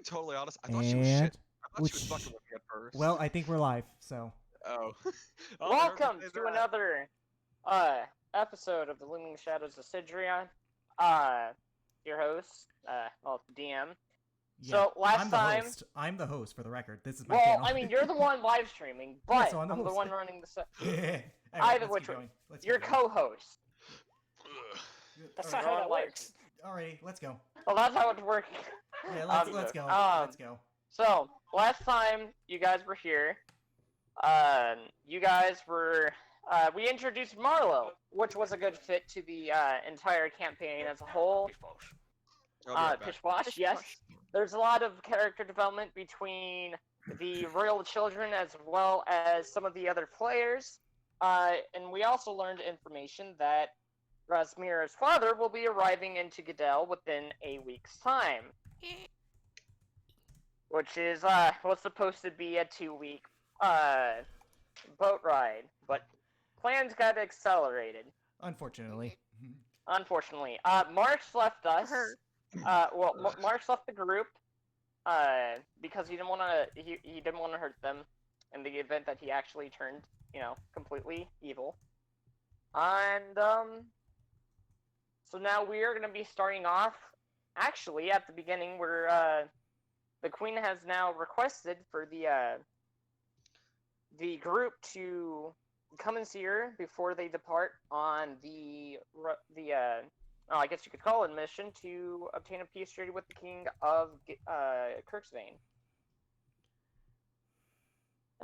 be totally honest, I thought she was shit. I thought she was Which, fucking with me at first. well, I think we're live, so. Oh. Oh, I heard you Welcome say to that. another episode of the Looming Shadows of Cidria. Your host, DM. Yeah, So last I'm the time, host. I'm the host, for the record. This is my well, channel. I mean, you're the one live streaming, but Yeah, so I'm the the host. one running the. Anyway, Either let's which keep way, going. Let's you're keep going. co-host. That's not how that works. Alrighty, let's go. Well, that's how it's working. Yeah, let's go. Let's go. So last time you guys were here, you guys were. We introduced Marlowe, which was a good fit to the entire campaign as a whole. I'll be right back. Pishwash, yes. There's a lot of character development between the royal children as well as some of the other players. And we also learned information that Rasmira's father will be arriving into Gadel within a week's time. Which is was supposed to be a 2-week boat ride, but plans got accelerated. Unfortunately. Unfortunately. Marks left us. Marks left the group because he didn't want to. He didn't want to hurt them in the event that he actually turned, completely evil. And so now we are going to be starting off. Actually, at the beginning, where the Queen has now requested for the group to come and see her before they depart on I guess you could call it a mission to obtain a peace treaty with the King of Kirksvane.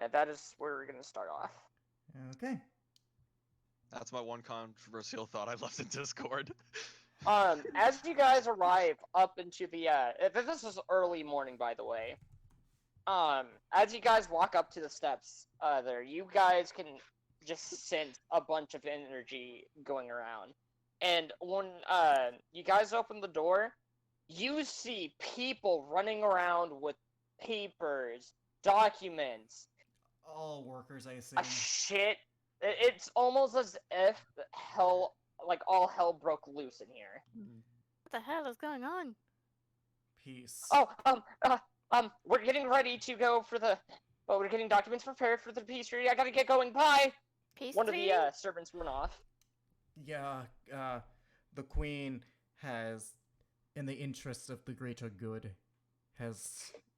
And that is where we're going to start off. Okay. That's my one controversial thought I left in Discord. As you guys arrive up into the this is early morning, by the way. As you guys walk up to the steps, there, you guys can just sense a bunch of energy going around. And when you guys open the door, you see people running around with papers, documents. All workers, I assume. Shit. It's almost as if all hell broke loose in here. What the hell is going on? Peace. Oh, we're getting ready to go for the. Well, we're getting documents prepared for the peace treaty. I gotta get going. Bye. Peace One of treaty? the servants went off. Yeah, the Queen has, in the interest of the greater good,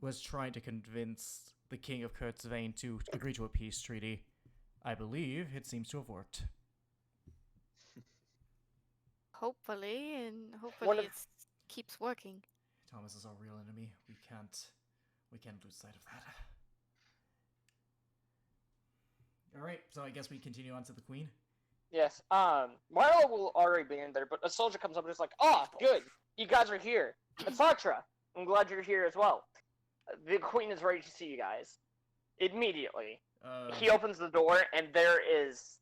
was trying to convince the King of Kirksvane to agree to a peace treaty. I believe it seems to have worked. Hopefully, and hopefully it keeps working. Thomas is our real enemy. We can't lose sight of that. Alright, so I guess we continue on to the Queen. Yes. Marlo will already be in there, but a soldier comes up and is like, "Ah, good. You guys are here. Etc. I'm glad you're here as well. The Queen is ready to see you guys. Immediately." He opens the door, and there is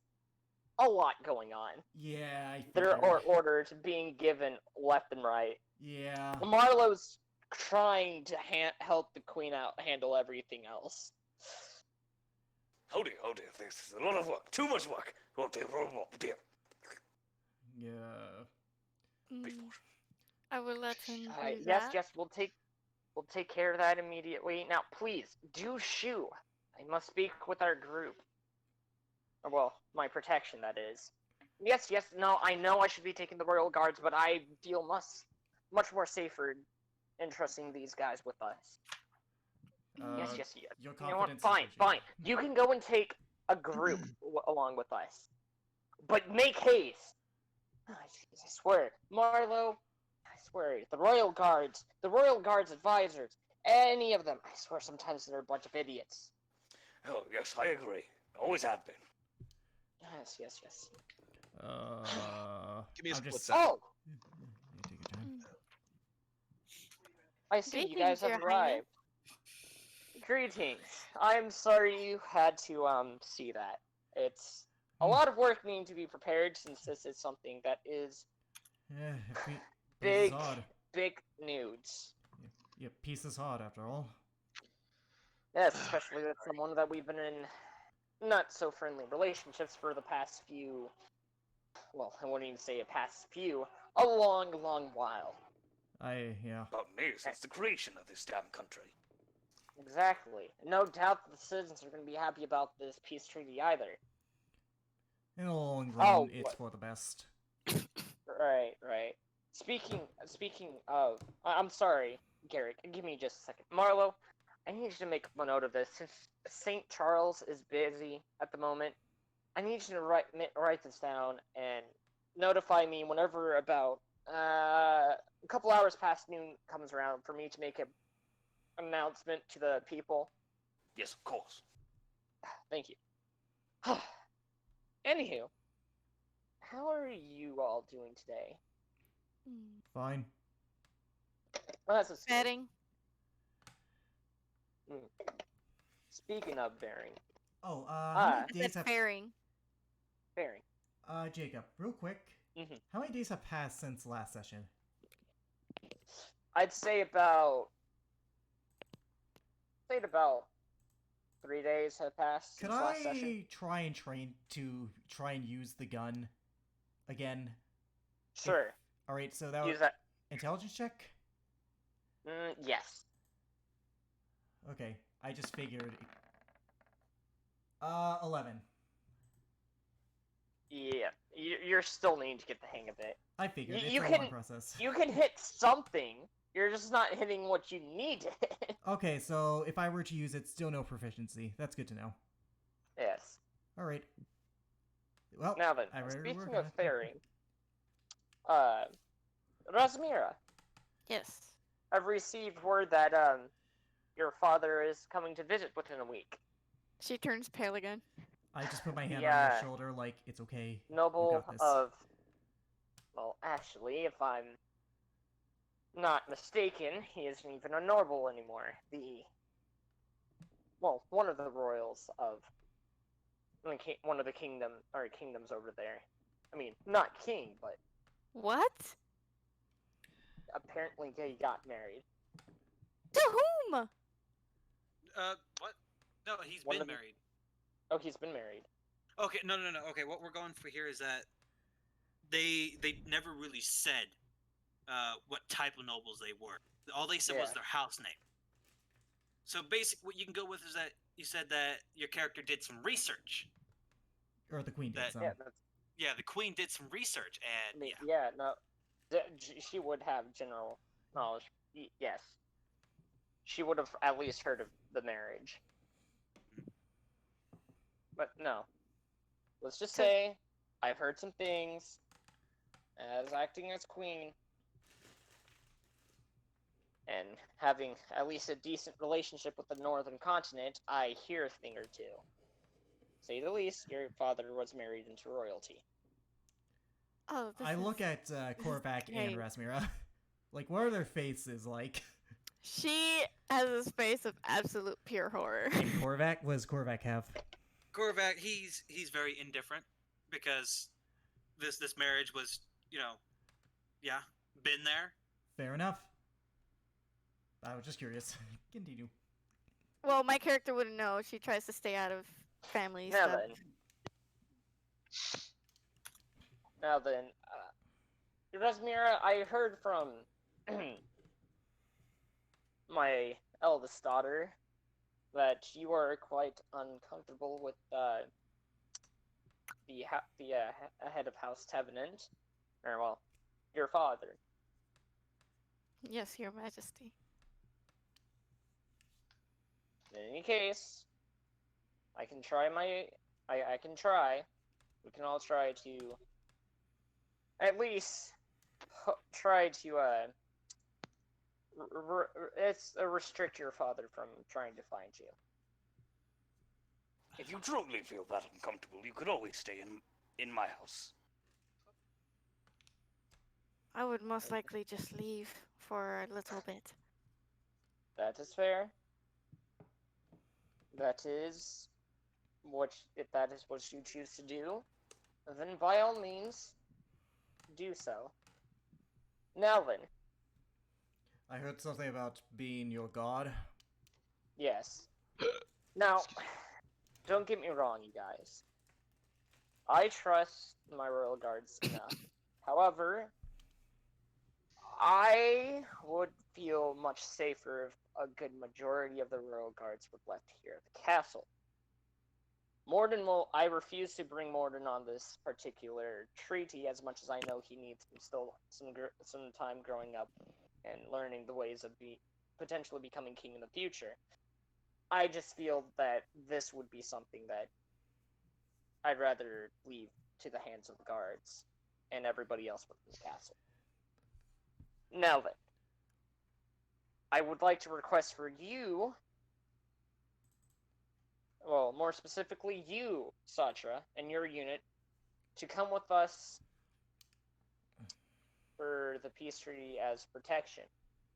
a lot going on. Yeah, I There are orders being given left and right. Yeah. Marlo's trying to help the Queen out handle everything else. Howdy, this is a lot of work. Too much work. Oh dear, dear. Yeah. I will let him do Yes, that. yes, we'll take care of that immediately. Now, please, do shoo. I must speak with our group. Or, well, my protection, that is. Yes, no, I know I should be taking the Royal Guards, but I feel much more safer entrusting these guys with us. Yes. Your You know what? confidence is Fine. appreciated. You can go and take a group along with us. But make haste. I swear. Marlo, I swear. The Royal Guards advisors, any of them, I swear sometimes they're a bunch of idiots. Oh, yes, I agree. Always have been. Yes. Give me a split Oh! second. Yeah, take your time. I see you Greetings, guys have Your arrived. Greetings. I'm sorry you had to see that. It's a lot of work needing to be prepared since this is something that is Yeah, big, peace is hard. big news. Yeah, peace is hard after all. Yes, especially with someone that we've been in not so friendly relationships for the past few. Well, I wouldn't even say a long while. Yeah. About me since the creation of this damn country. Exactly. No doubt the citizens are going to be happy about this peace treaty either. In the long Oh, run, it's what? for the best. Right. Speaking of, I'm sorry, Garrick. Give me just a second, Marlo. I need you to make a note of this. Since St. Charles is busy at the moment, I need you to write this down and notify me whenever about a couple hours past noon comes around for me to make an announcement to the people. Yes, of course. Thank you. Anywho, how are you all doing today? Hmm. Fine. Well, that's a good. Betting. Speaking of bearing, Oh, how Ah. many I days said have... fairing. bearing. Jacob, real quick. Mhm. How many days have passed since last session? I'd say about 3 days have passed Could since last session. I try and use the gun again? Sure. Alright, so that Use was... that. Intelligence check? Yes. Okay, I just figured... 11. Yeah. You're still needing to get the hang of it. I figured, You it's a can- long process. You can hit something. You're just not hitting what you need to hit. Okay, so if I were to use it, still no proficiency. That's good to know. Yes. Alright. Well, Now then, I ready to speaking work of on it. fairing, Rasmira, Yes. I've received word that your father is coming to visit within a week. She turns pale again. I just put my hand on Yeah. your shoulder like, it's okay. Noble got this. of, well, actually, if I'm not mistaken, he isn't even a noble anymore. One of the royals of one of the kingdoms over there. I mean, not king, but What? apparently he got married. To whom? What? No, he's One been of the- married. Oh, he's been married. Okay, no. Okay, what we're going for here is that they never really said what type of nobles they were. All they said was Yeah. their house name. So basically, what you can go with is that you said that your character did some research. Or the queen did That- some. Yeah, that's, Yeah, the queen did some research, I and mean, yeah. yeah, no, she would have general knowledge. Yes, she would have at least heard of the marriage. But no, let's just say I've heard some things. As acting as queen, and having at least a decent relationship with the northern continent, I hear a thing or two. Say the least, your father was married into royalty. Oh, this I is... look at Korvac and great. Rasmira. Like, what are their faces like? She has a face of absolute pure horror. And Korvac? What does Korvac have? Korvac, he's very indifferent because this marriage was, been there. Fair enough. I was just curious. Continue. Well, my character wouldn't know. She tries to stay out of family Now stuff. then, Rasmira, I heard from my eldest daughter that you are quite uncomfortable with the head of House Tevenant, or well, your father. Yes, Your Majesty. In any case, I can try I can try. We can all try to at least try to restrict your father from trying to find you. If you truly feel that uncomfortable, you could always stay in my house. I would most likely just leave for a little bit. That is fair. If that is what you choose to do, then by all means, do so. Now then, I heard something about being your god. yes. Now, don't get me wrong, you guys. I trust my royal guards enough. However, I would feel much safer if a good majority of the royal guards were left here at the castle. I refuse to bring Morden on this particular treaty as much as I know he needs some time growing up and learning the ways of potentially becoming king in the future. I just feel that this would be something that I'd rather leave to the hands of the guards and everybody else within the castle. Now then, I would like to request for you, well, more specifically you, Satra, and your unit, to come with us for the peace treaty as protection.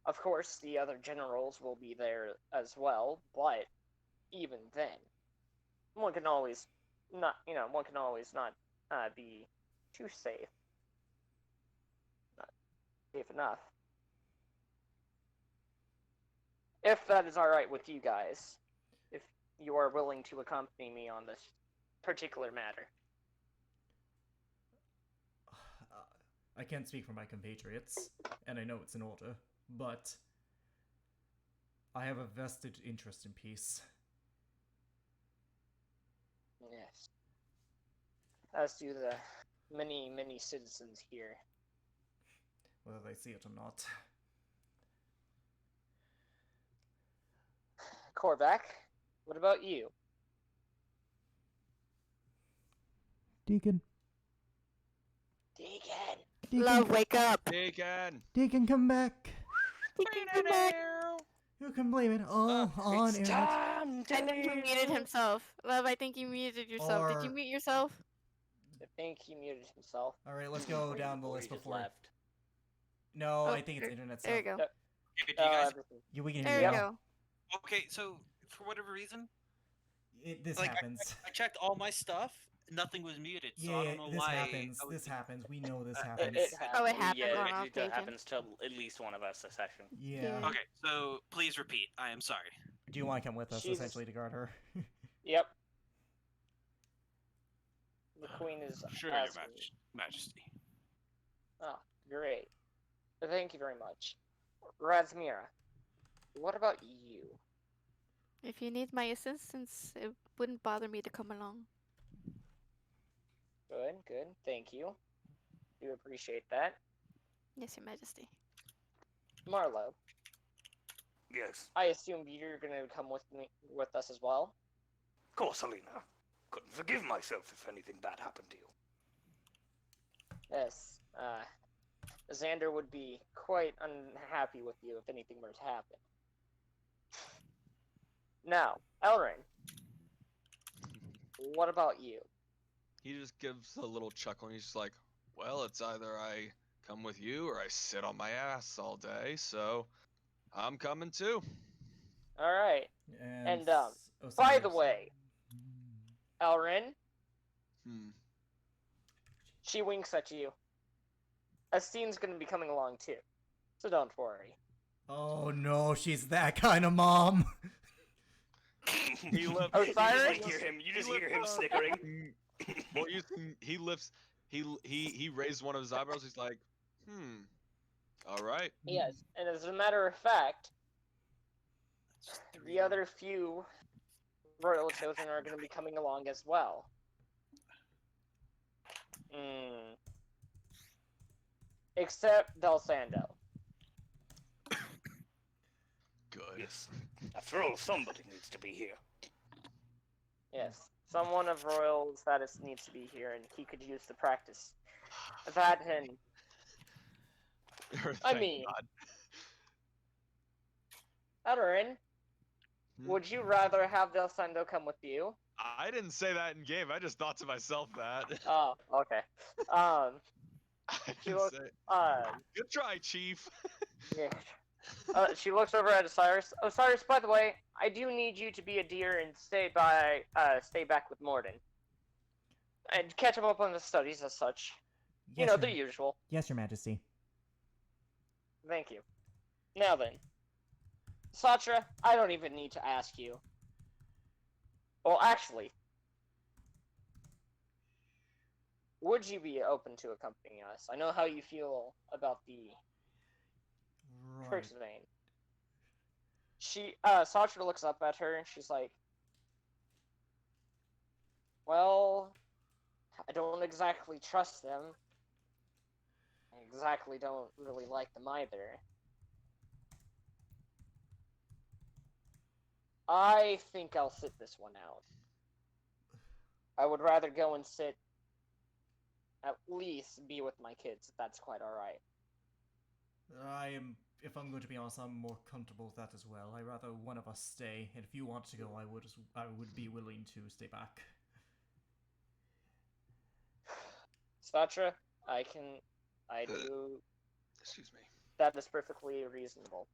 Of course, the other generals will be there as well, but even then, one can always not be too safe. Not safe enough. If that is alright with you guys, if you are willing to accompany me on this particular matter. I can't speak for my compatriots, and I know it's in order, but I have a vested interest in peace. Yes. As do the many, many citizens here. Whether they see it or not. Korvac, what about you? Deacon. Deacon! Love, wake up! Deacon! Deacon, come back! Deacon, come back! You can blame it all on It's Aaron. time to I think he muted himself. Love, I think you muted yourself. Did you Or- mute yourself? I think he muted himself. Alright, let's go down the Or list he just before. left. No, Oh, I think it's internet There you stuff. go. Okay, do you guys? Everything. Yeah, we can There hear you you. go. Okay, so for whatever reason, This like happens. I checked all my stuff. Nothing was muted, so I Yeah, don't know this why. happens. I was- This happens. We know this It happens. Oh, it happens. happened Yeah, on it off usually occasion. happens to at least one of us a session. Yeah. Okay, so please repeat. I am sorry. Do you want to come with us, She's- essentially, to guard her? Yep. The queen is Sure, Your asking. Majesty. Oh, great. Thank you very much. Razmira, what about you? If you need my assistance, it wouldn't bother me to come along. Good, good. Thank you. Do appreciate that. Yes, Your Majesty. Marlo, Yes, I assume you're gonna come with us as well. of course, Alina. Couldn't forgive myself if anything bad happened to you. Yes. Xander would be quite unhappy with you if anything were to happen. Now, Elrin, what about you? He just gives a little chuckle and he's just like, well, it's either I come with you or I sit on my ass all day, so I'm coming too. All right. And, by Osiris. the way, Elrin, Hmm. she winks at you. Estine's gonna be coming along too, so don't worry. Oh no, she's that kind of mom. He left. Osiris? You just hear him snickering. Well, he lifts. He raised one of his eyebrows. He's like, all right. Yes, and as a matter of fact, the other few royal chosen are going to be coming along as well. Except Del Sando. Good. Yes. After all, somebody needs to be here. Yes, someone of royal status needs to be here, and he could use the practice. That and I Thank mean- God. Elrin, Hmm? would you rather have Del Sando come with you? I didn't say that in game. I just thought to myself that. Oh, okay. I She didn't looks- say. uh, Good try, Chief. yeah. She looks over at Osiris. Osiris, by the way, I do need you to be a dear and stay back with Morden. And catch him up on the studies as such. You know, the usual. Yes, Your Majesty. Thank you. Now then. Satra, I don't even need to ask you. Well, actually, would you be open to accompanying us? I know how you feel about the Right. Kurtzvane. Sasha looks up at her and she's like, well, I don't exactly trust them. I exactly don't really like them either. I think I'll sit this one out. I would rather go and sit, at least be with my kids, if that's quite alright. If I'm going to be honest, I'm more comfortable with that as well. I'd rather one of us stay, and if you want to go, I would be willing to stay back. Satra, I do, Excuse me. that is perfectly reasonable.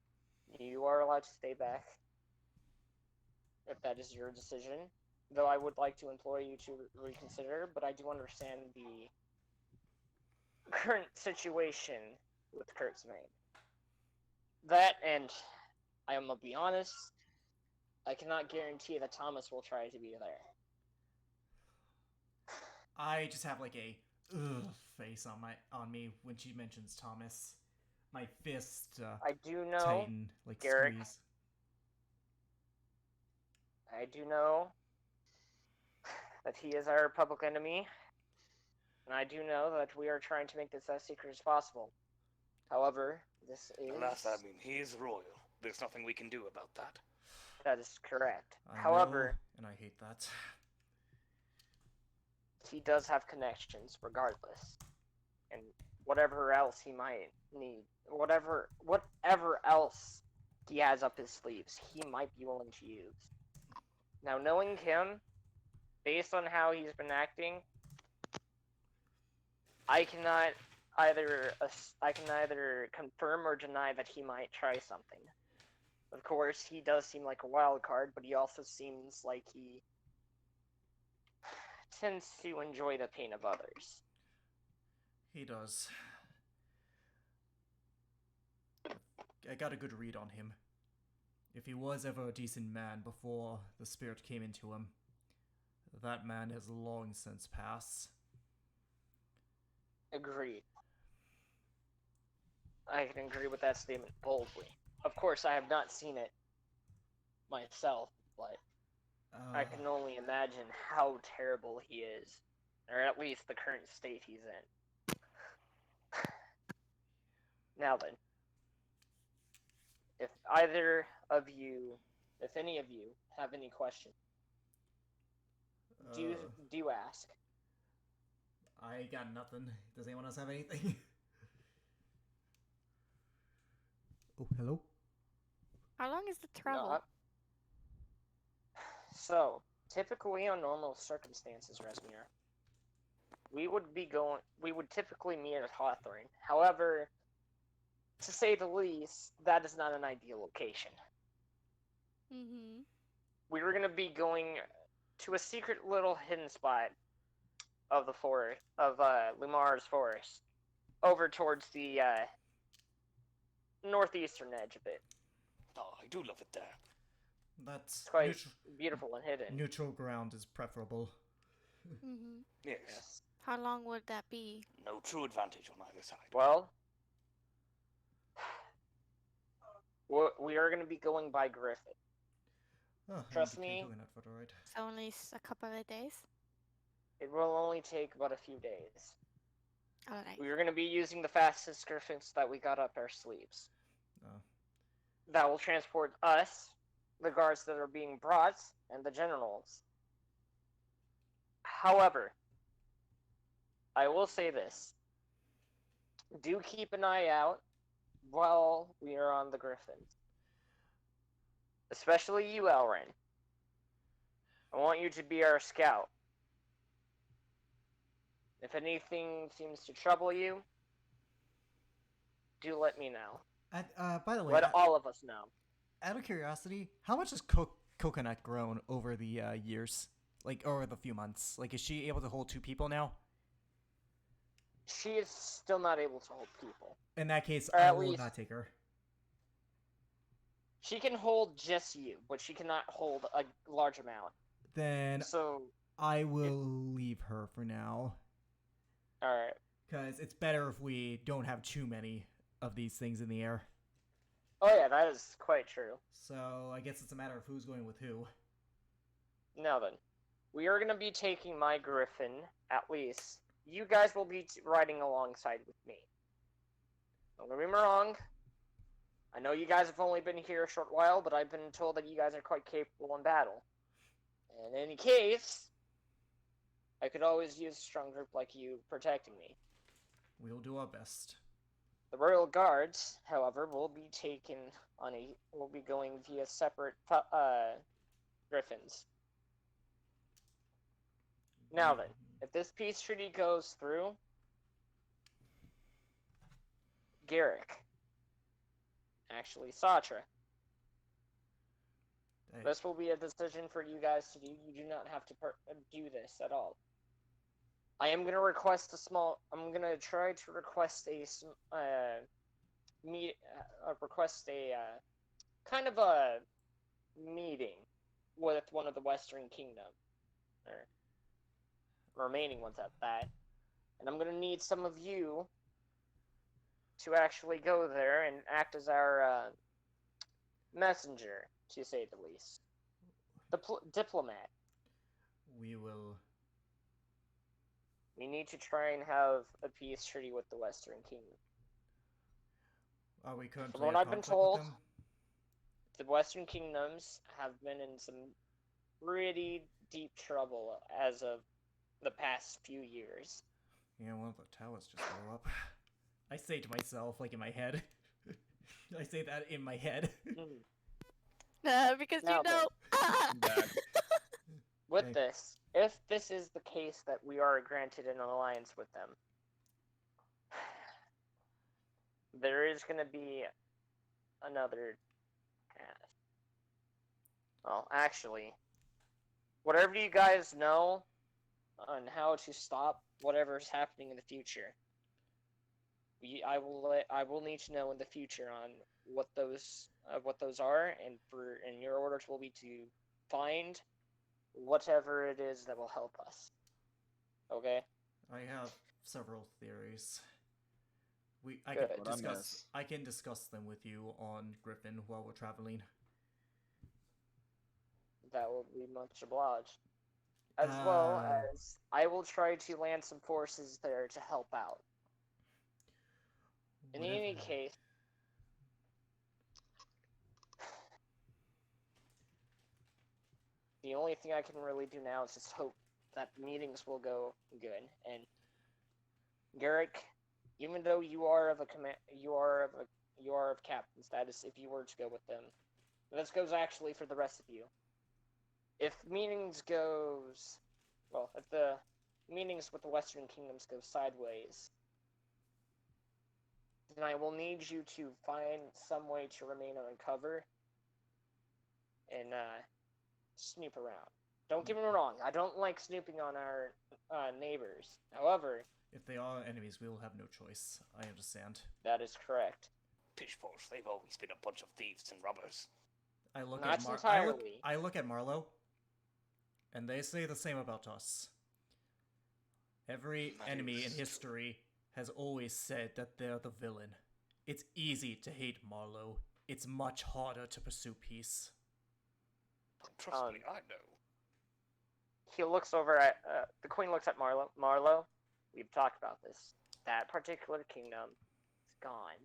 You are allowed to stay back, if that is your decision. Though I would like to implore you to reconsider, but I do understand the current situation with Kurtzvane. That, and I am gonna be honest, I cannot guarantee that Thomas will try to be there. I just have like a face on me when she mentions Thomas. My fist I do know, tighten, like Garrick. squeeze. I do know that he is our public enemy, and I do know that we are trying to make this as secret as possible. However, this is... Alas, I mean, he is royal. There's nothing we can do about that. That is correct. I However, know, and I hate that. he does have connections regardless. And whatever else he might need, whatever else he has up his sleeves, he might be willing to use. Now, knowing him, based on how he's been acting, I can either confirm or deny that he might try something. Of course, he does seem like a wild card, but he also seems like he tends to enjoy the pain of others. He does. I got a good read on him. If he was ever a decent man before the spirit came into him, that man has long since passed. Agreed. I can agree with that statement boldly. Of course, I have not seen it myself, but I can only imagine how terrible he is, or at least the current state he's in. Now then, if any of you have any questions, do ask. I got nothing. Does anyone else have anything? Oh, hello? How long is the travel? No, so, typically on normal circumstances, Resmir, we would typically meet at Hawthorne. However, to say the least, that is not an ideal location. Mm-hmm. We were going to be going to a secret little hidden spot of the forest, of Lumar's forest, over towards the northeastern edge of it. Oh, I do love it there. That's It's quite beautiful and hidden. neutral ground is preferable. Mm-hmm. Yes. How long would that be? No true advantage on either side. Well, we are going to be going by Griffin. Oh, Trust I'm me. going out for the ride. So only a couple of days? It will only take about a few days. Alright. We are going to be using the fastest Griffins that we got up our sleeves. Oh. That will transport us, the guards that are being brought, and the generals. However, I will say this. Do keep an eye out while we are on the Griffins. Especially you, Elrin. I want you to be our scout. If anything seems to trouble you, do let me know. By the way, Let all of us know. out of curiosity, how much has Coconut grown over the years? Like, over the few months? Like, is she able to hold 2 people now? She is still not able to hold people. In that case, Or I at will least- not take her. She can hold just you, but she cannot hold a large amount. Then So, I will leave her for now. alright. Because it's better if we don't have too many of these things in the air. Oh yeah, that is quite true. So I guess it's a matter of who's going with who. Now then, we are going to be taking my griffin, at least. You guys will be riding alongside with me. Don't get me wrong. I know you guys have only been here a short while, but I've been told that you guys are quite capable in battle. In any case, I could always use a strong group like you protecting me. We'll do our best. The Royal Guards, however, will be going via separate griffins. Now then, if this peace treaty goes through, Garrick, actually Satra, this will be a decision for you guys to do. You do not have to do this at all. I am gonna request a small. I'm gonna try to request kind of a meeting with one of the Western Kingdom, or remaining ones at that. And I'm gonna need some of you to actually go there and act as our messenger, to say the least. The diplomat. We will. We need to try and have a peace treaty with the Western Kingdom. Are we currently From what in I've been conflict told, with them? the Western Kingdoms have been in some pretty deep trouble as of the past few years. Yeah, one of the towers just blew up. I say to myself, like in my head. I say that in my head. Because Now you know. With Okay. this, if this is the case that we are granted an alliance with them, there is going to be another path. Well, actually, whatever you guys know on how to stop whatever's happening in the future, I will need to know in the future on what those are, and your orders will be to find whatever it is that will help us. Okay? I have several theories. Good. I can discuss them with you on Griffin while we're traveling. That will be much obliged. As well as I will try to land some forces there to help out. In any case, the only thing I can really do now is just hope that meetings will go good. And Garrick, even though you are of captain status, if you were to go with them, this goes actually for the rest of you. If the meetings with the Western Kingdoms go sideways, then I will need you to find some way to remain uncover and snoop around. Don't get me wrong, I don't like snooping on our neighbors. However, if they are enemies, we will have no choice. I understand. that is correct. Pitchforks, they've always been a bunch of thieves and robbers. I look Not at entirely. I look at Marlowe, and they say the same about us. Every That enemy in is history has always said that they're the villain. It's easy to hate Marlowe. It's much harder to pursue peace. Trust me, I know. He looks over at the Queen looks at Marlowe. Marlowe, we've talked about this. That particular kingdom is gone.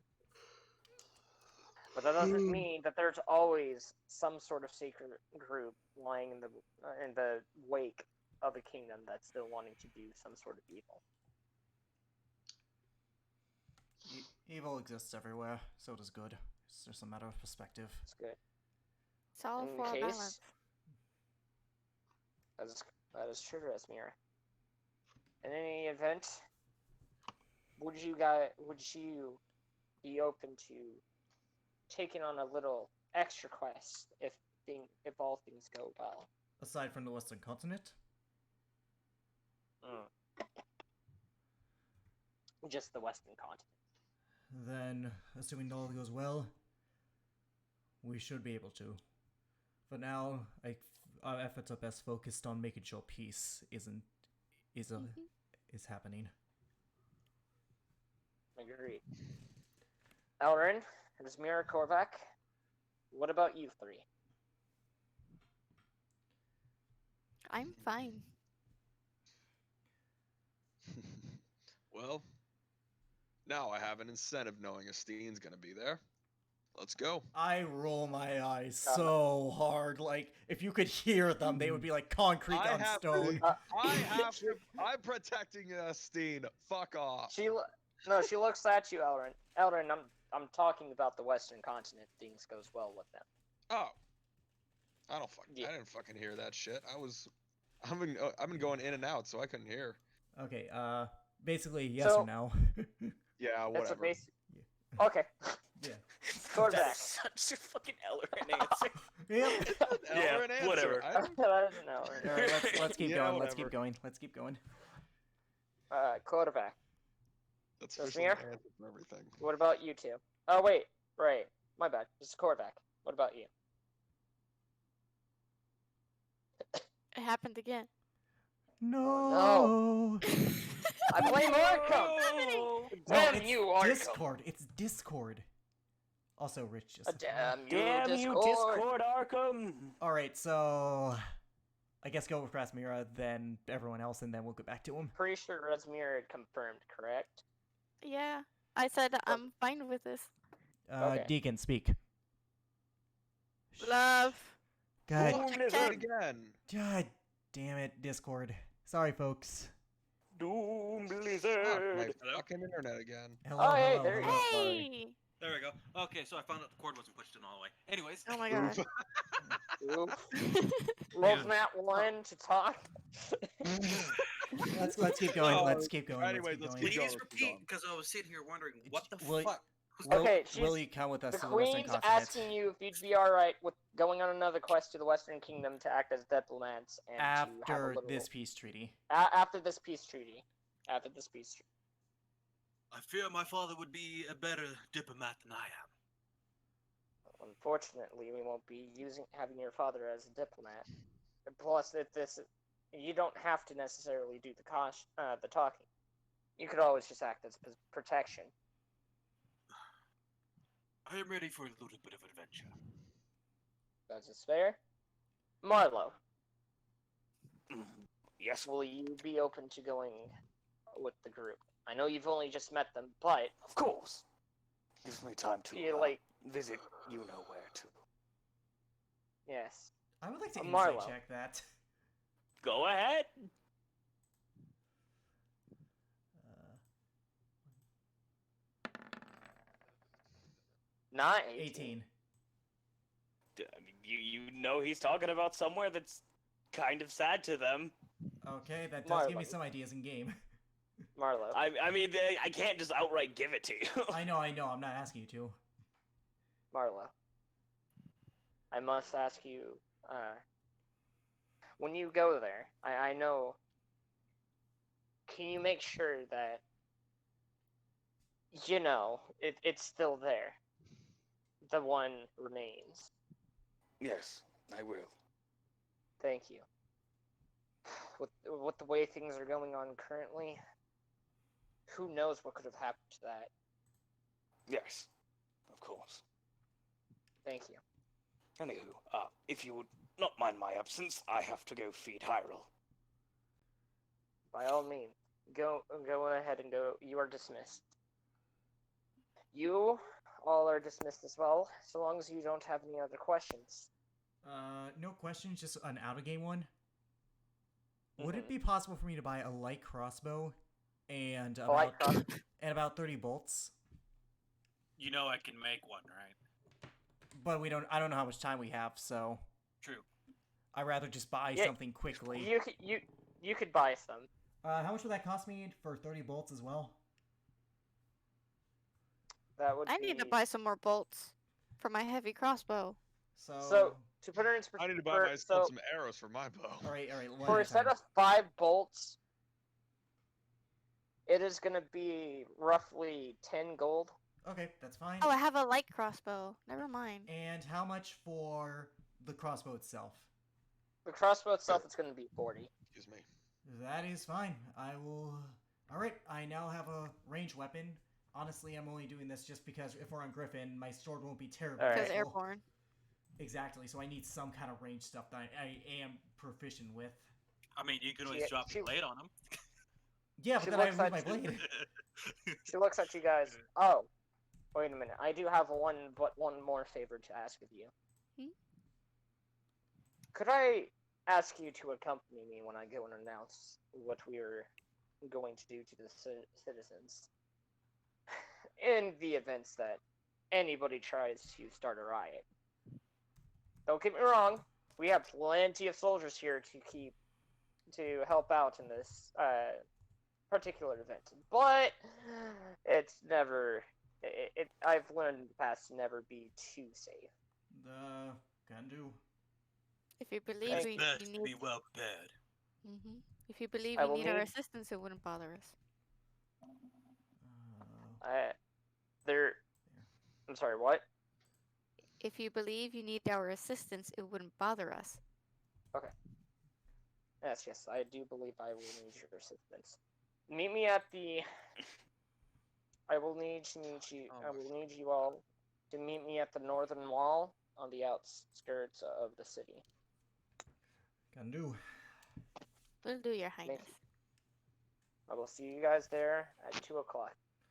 But that doesn't mean that there's always some sort of secret group lying in the wake of a kingdom that's still wanting to do some sort of evil. Evil exists everywhere, so does good. It's just a matter of perspective. It's good. It's all In for a case, balance. that is true, Esmira. In any event, would you be open to taking on a little extra quest if all things go well? Aside from the Western continent? Just the Western continent. Then, assuming all goes well, we should be able to. For now, our efforts are best focused on making sure peace is happening. Agreed. Elrin, Razmira, Korvac. What about you three? I'm fine. Well, now I have an incentive knowing Estine's gonna be there. Let's go. I roll my eyes so hard. Like, if you could hear them, they would be like concrete I on have stone. to. I'm protecting Estine. Fuck off. She looks at you, Elrin. Elrin, I'm talking about the Western continent. Things goes well with them. Oh. Yeah. I didn't fucking hear that shit. I've been going in and out, so I couldn't hear. Okay, basically, yes So- or no? Yeah, That's a whatever. base. Okay. Yeah. Korvac. That's such a fucking Ellerin answer. Yep. Yeah, Elrin answer. whatever. I That don't- is an Elrin. All right, let's keep Yeah, going. Let's whatever. keep going. Let's keep going. Korvac. That's So, officially Samir? the answer for everything. What about you two? Oh wait, right. My bad. This is Korvac. What about you? It happened again. No. I blame Arkham. Oh, No, Damn it's you, Arkham. Discord. It's Discord. Also, Rich just. Damn you, damn you, Discord. Discord Arkham! All right, so I guess go with Rasmira, then everyone else, and then we'll go back to him. Pretty sure Razmir had confirmed, correct? Yeah. I said I'm fine with this. Okay. Deacon, speak. Love. God, Fuck, check, do it check. again. God damn it, Discord. Sorry, folks. Doom Fuck, my Blizzard! fucking internet again. Hello, Oh, hey, hello, there you hello. go. Hey! There we go. Okay, so I found out the cord wasn't pushed in all the way. Anyways. Oh my god. Oof. Love Nat 1 to talk. Let's keep going. Oh, Let's keep going. anyways, let's let's keep Can going. you Keep guys going. repeat? Because I was sitting here wondering, what the Will- fuck? Will, Okay, will she's- you come with us The to the Western Queen's continent? asking you if you'd be alright with going on another quest to the Western Kingdom to act as diplomats and to have a After little... this peace treaty. After this peace treaty. After this peace treaty. I fear my father would be a better diplomat than I am. Unfortunately, we won't be having your father as a diplomat. And plus, you don't have to necessarily do the talking. You could always just act as protection. I am ready for a little bit of adventure. That's just fair. Marlo, Yes, will you be open to going with the group? I know you've only just met them, but of course. Gives me time to you visit you know where to. yes. I would like to Marlo. insight check that. Go ahead. Not 18. I mean, you know he's talking about somewhere that's kind of sad to them. Okay, that does give me Marlo. some ideas in game. Marlo. I mean, I can't just outright give it to you. I know. I'm not asking you to. Marlo. I must ask you, when you go there, I know, can you make sure that, it's still there? The one remains. Yes, I will. Thank you. With the way things are going on currently, who knows what could have happened to that? Yes, of course. Thank you. Anywho, if you would not mind my absence, I have to go feed Hyrule. By all means, go ahead and go. You are dismissed. You all are dismissed as well, so long as you don't have any other questions. No questions, just an out of game one. Would Mhm. it be possible for me to buy a light crossbow and A light about 30 bolts? You know I can make one, right? But I don't know how much time we have, so True. I'd rather just buy Yeah, something quickly. You could buy some. How much would that cost me for 30 bolts as well? That would I be... need to buy some more bolts for my heavy crossbow. So to put it in I perspective, need to buy myself some arrows for my bow. all right, one for at a a set time. of 5 bolts, it is going to be roughly 10 gold. Okay, that's fine. Oh, I have a light crossbow. Never mind. And how much for the crossbow itself? The crossbow itself is going to be 40. Excuse me. That is fine. I will. All right, I now have a ranged weapon. honestly, I'm only doing this just because if we're on Griffin, my sword won't be terribly Alright. Because useful. airborne. Exactly, so I need some kind of range stuff that I am proficient with. I mean, you can always drop a blade on him. Yeah, but She then I looks lose at my you. blade. She looks at you guys. Oh, wait a minute. I do have one more favor to ask of you. Hmm? Could I ask you to accompany me when I go and announce what we are going to do to the citizens? In the events that anybody tries to start a riot. Don't get me wrong, we have plenty of soldiers here to help out in this particular event, but it's never. I've learned in the past to never be too safe. Can do. If you believe Thank we It's best you to be need, well prepared. if you believe I you will need our need- assistance, it wouldn't bother us. There. I'm sorry. What? If you believe you need our assistance, it wouldn't bother us. Yes. I do believe I will need your assistance. Meet me at the. I will need you. Oh I my will need you all to meet me at the northern wall on the outskirts of the city. Can do. Will do, Your Highness. I will see you guys there at 2:00.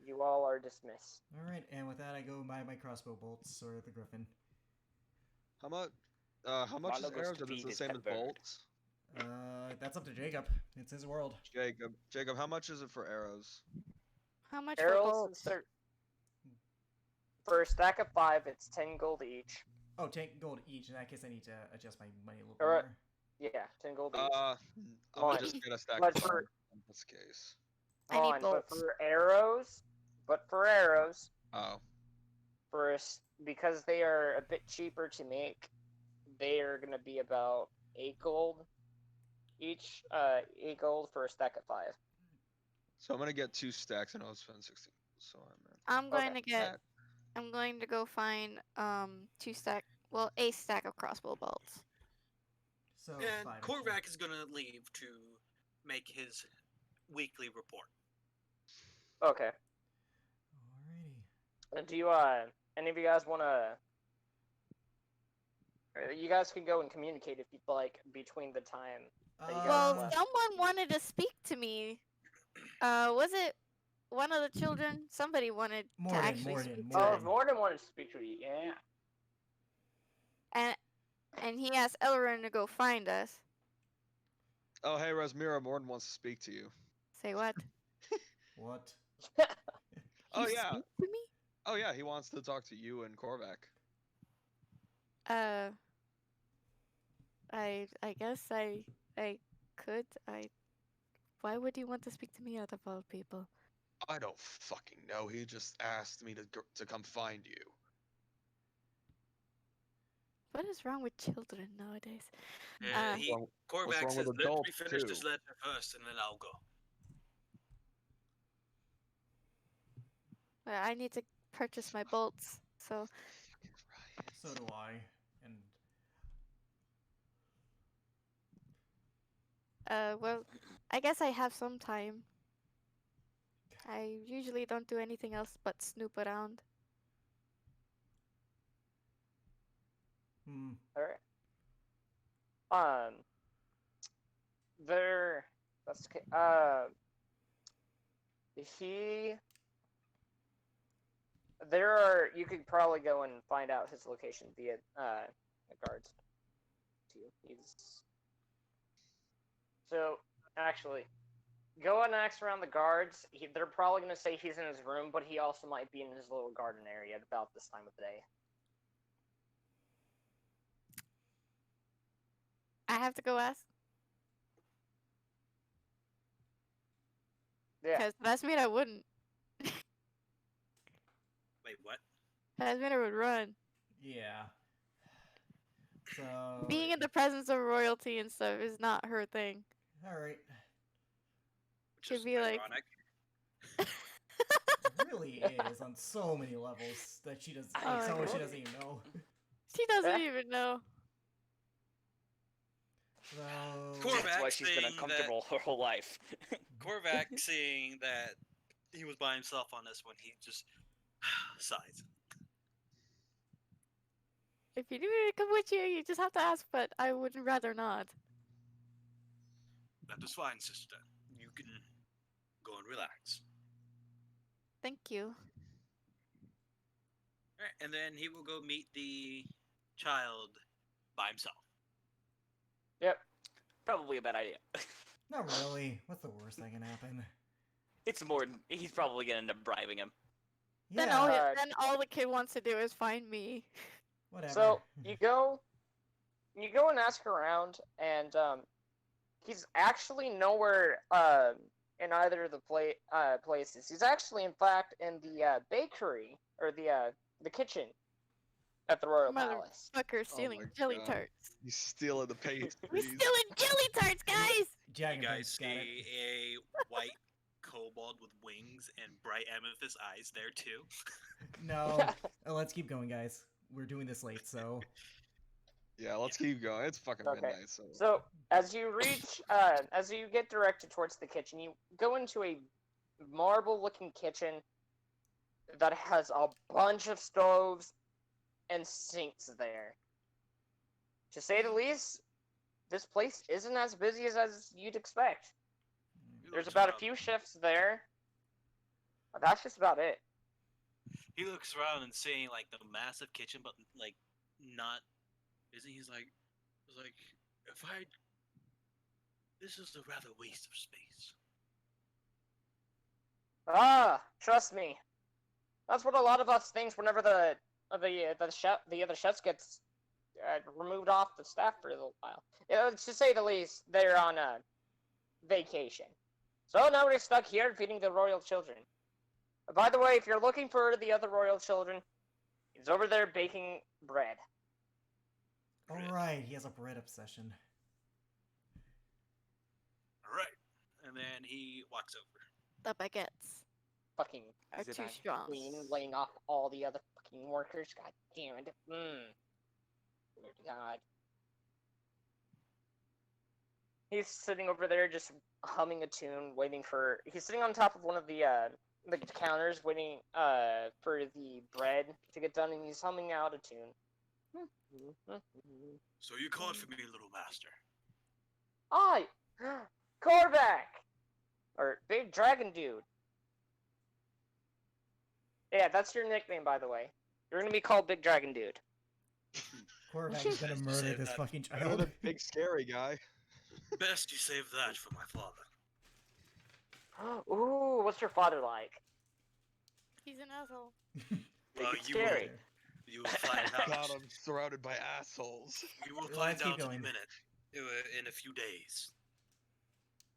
You all are dismissed. Alright, and with that I go buy my crossbow bolts or the Griffin. How much? How much is Mondo goes arrows? to Is it feed the his same pet as bird. bolts? That's up to Jacob. It's his world. Jacob, how much is it for arrows? How much for Arrows bolts? for a stack of 5, it's 10 gold each. Oh, 10 gold each. In that case, I need to adjust my money a little bit Alright. more. Yeah, 10 gold each. I'm Fine. gonna just get a stack But of for- 5 in this case. I need Fine, bolts. but for arrows, Oh, because they are a bit cheaper to make, they are gonna be about 8 gold each. 8 gold for a stack of 5. so I'm gonna get 2 stacks and I'll spend 16. So I'm going Okay. to get. I'm going to go find a stack of crossbow bolts. So, And 5 Korvac is gonna leave to make his weekly report. Okay. Alrighty. Do you any of you guys wanna? You guys can go and communicate if you'd like between the time. you guys Well, left. someone wanted to speak to me. Was it one of the children? Somebody wanted to actually speak to Oh, us. Morden wanted to speak to you. Yeah. And he asked Elrin to go find us. Oh, hey, Rasmira, Morden wants to speak to you. Say what? What? Oh, You yeah. speak to me? Oh, yeah, he wants to talk to you and Korvac. I guess I could. Why would you want to speak to me out of all people? I don't fucking know. He just asked me to come find you. What is wrong with children nowadays? Korvac wrong says, with "Let me adults, finish too?" this letter first, and then I'll go." Well, I need to purchase my bolts, so So do I. And well, I guess I have some time. I usually don't do anything else but snoop around. All right. There. That's okay. There are. You could probably go and find out his location via the guards. So actually, go and ask around the guards. They're probably gonna say he's in his room, but he also might be in his little garden area at about this time of the day. I have to go ask? Yeah. Because that's mean I wouldn't. Wait, what? That mean I would run. yeah. So. Being in the presence of royalty and stuff is not her thing. Alright. Which She'd is be like- ironic. It really is on so many levels that she does. Oh, so okay. she doesn't even know. She doesn't even know. So. Korvac That's why she's been saying uncomfortable her whole life. Korvac saying that he was by himself on this one. He just sighs. If you need me to come with you, you just have to ask, but I would rather not. That is fine, sister. You can go and relax. Thank you. Alright, and then he will go meet the child by himself. Yep. Probably a bad idea. Not really. What's the worst that can happen? It's more. He's probably gonna end up bribing him. Yeah, Then all the kid wants to do is find me. whatever. So you go and ask around, and he's actually nowhere in either of the places. He's actually, in fact, in the bakery or the kitchen at the Royal Palace. Motherfucker stealing my jelly God. tarts. He's stealing the We're pastries. stealing jelly tarts, guys! Jack You and guys Pink's got it. see a white kobold with wings and bright amethyst eyes there too. No. Let's keep going, guys. We're doing this late, so. Yeah, let's keep going. It's fucking Okay. midnight, so. So as you get directed towards the kitchen, you go into a marble-looking kitchen that has a bunch of stoves and sinks there. To say the least, this place isn't as busy as you'd expect. He There's looks about a around- few chefs there. But that's just about it. He looks around and seeing like the massive kitchen, but like not busy. He's like, if I, this is a rather waste of space. Ah, trust me. That's what a lot of us think whenever the other chefs gets removed off the staff for a little while. To say the least, they're on a vacation. So now we're stuck here feeding the royal children. By the way, if you're looking for the other royal children, he's over there baking bread. Alright, he has a bread obsession. All right, and then he walks over. The baguettes Fucking are Is it too bad? strong. queen laying off all the other fucking workers. God damn it. God. He's sitting over there just humming a tune, waiting for. He's sitting on top of one of the counters, waiting for the bread to get done, and he's humming out a tune. So you called for me, little master. Aye, Korvac, or Big Dragon Dude. Yeah, that's your nickname, by the way. You're gonna be called Big Dragon Dude. Korvac is gonna Nice to murder say this that. fucking You're child. the big scary guy. Best you save that for my father. Ooh, what's your father like? He's an asshole. Well, It's you scary. will, you will find God, out. I'm surrounded by assholes. You will Let's find keep out in a going. minute. In a few days.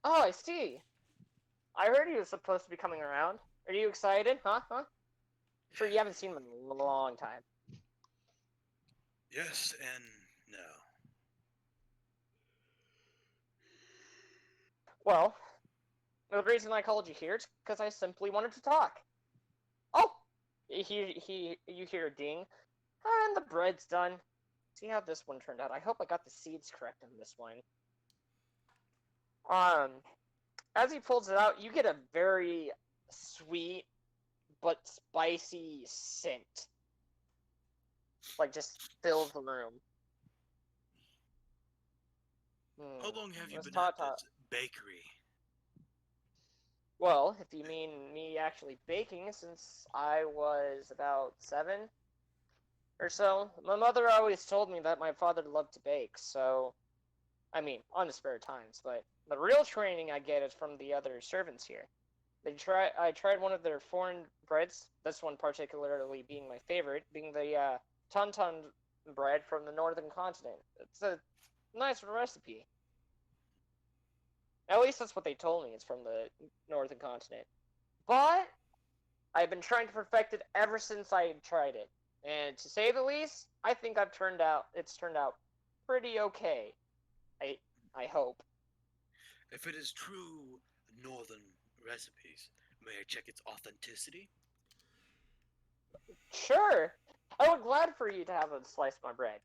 Oh, I see. I heard he was supposed to be coming around. Are you excited? Huh? Sure, you haven't seen him in a long time. Yes and no. Well, the reason I called you here is because I simply wanted to talk. Oh, you hear a ding, and the bread's done. See how this one turned out. I hope I got the seeds correct on this one. As he pulls it out, you get a very sweet but spicy scent. Like, just fills the room. How long have you Let's been talk- at this bakery? Well, if you mean me actually baking, since I was about 7 or so. My mother always told me that my father loved to bake, so... I mean, on the spare times, but the real training I get is from the other servants here. I tried one of their foreign breads, this one particularly being my favorite, being the Tauntaun bread from the northern continent. It's a nice recipe. At least that's what they told me, it's from the northern continent. But I've been trying to perfect it ever since I tried it. And to say the least, I think it's turned out pretty okay. I hope. If it is true northern recipes, may I check its authenticity? Sure. I would glad for you to have a slice of my bread.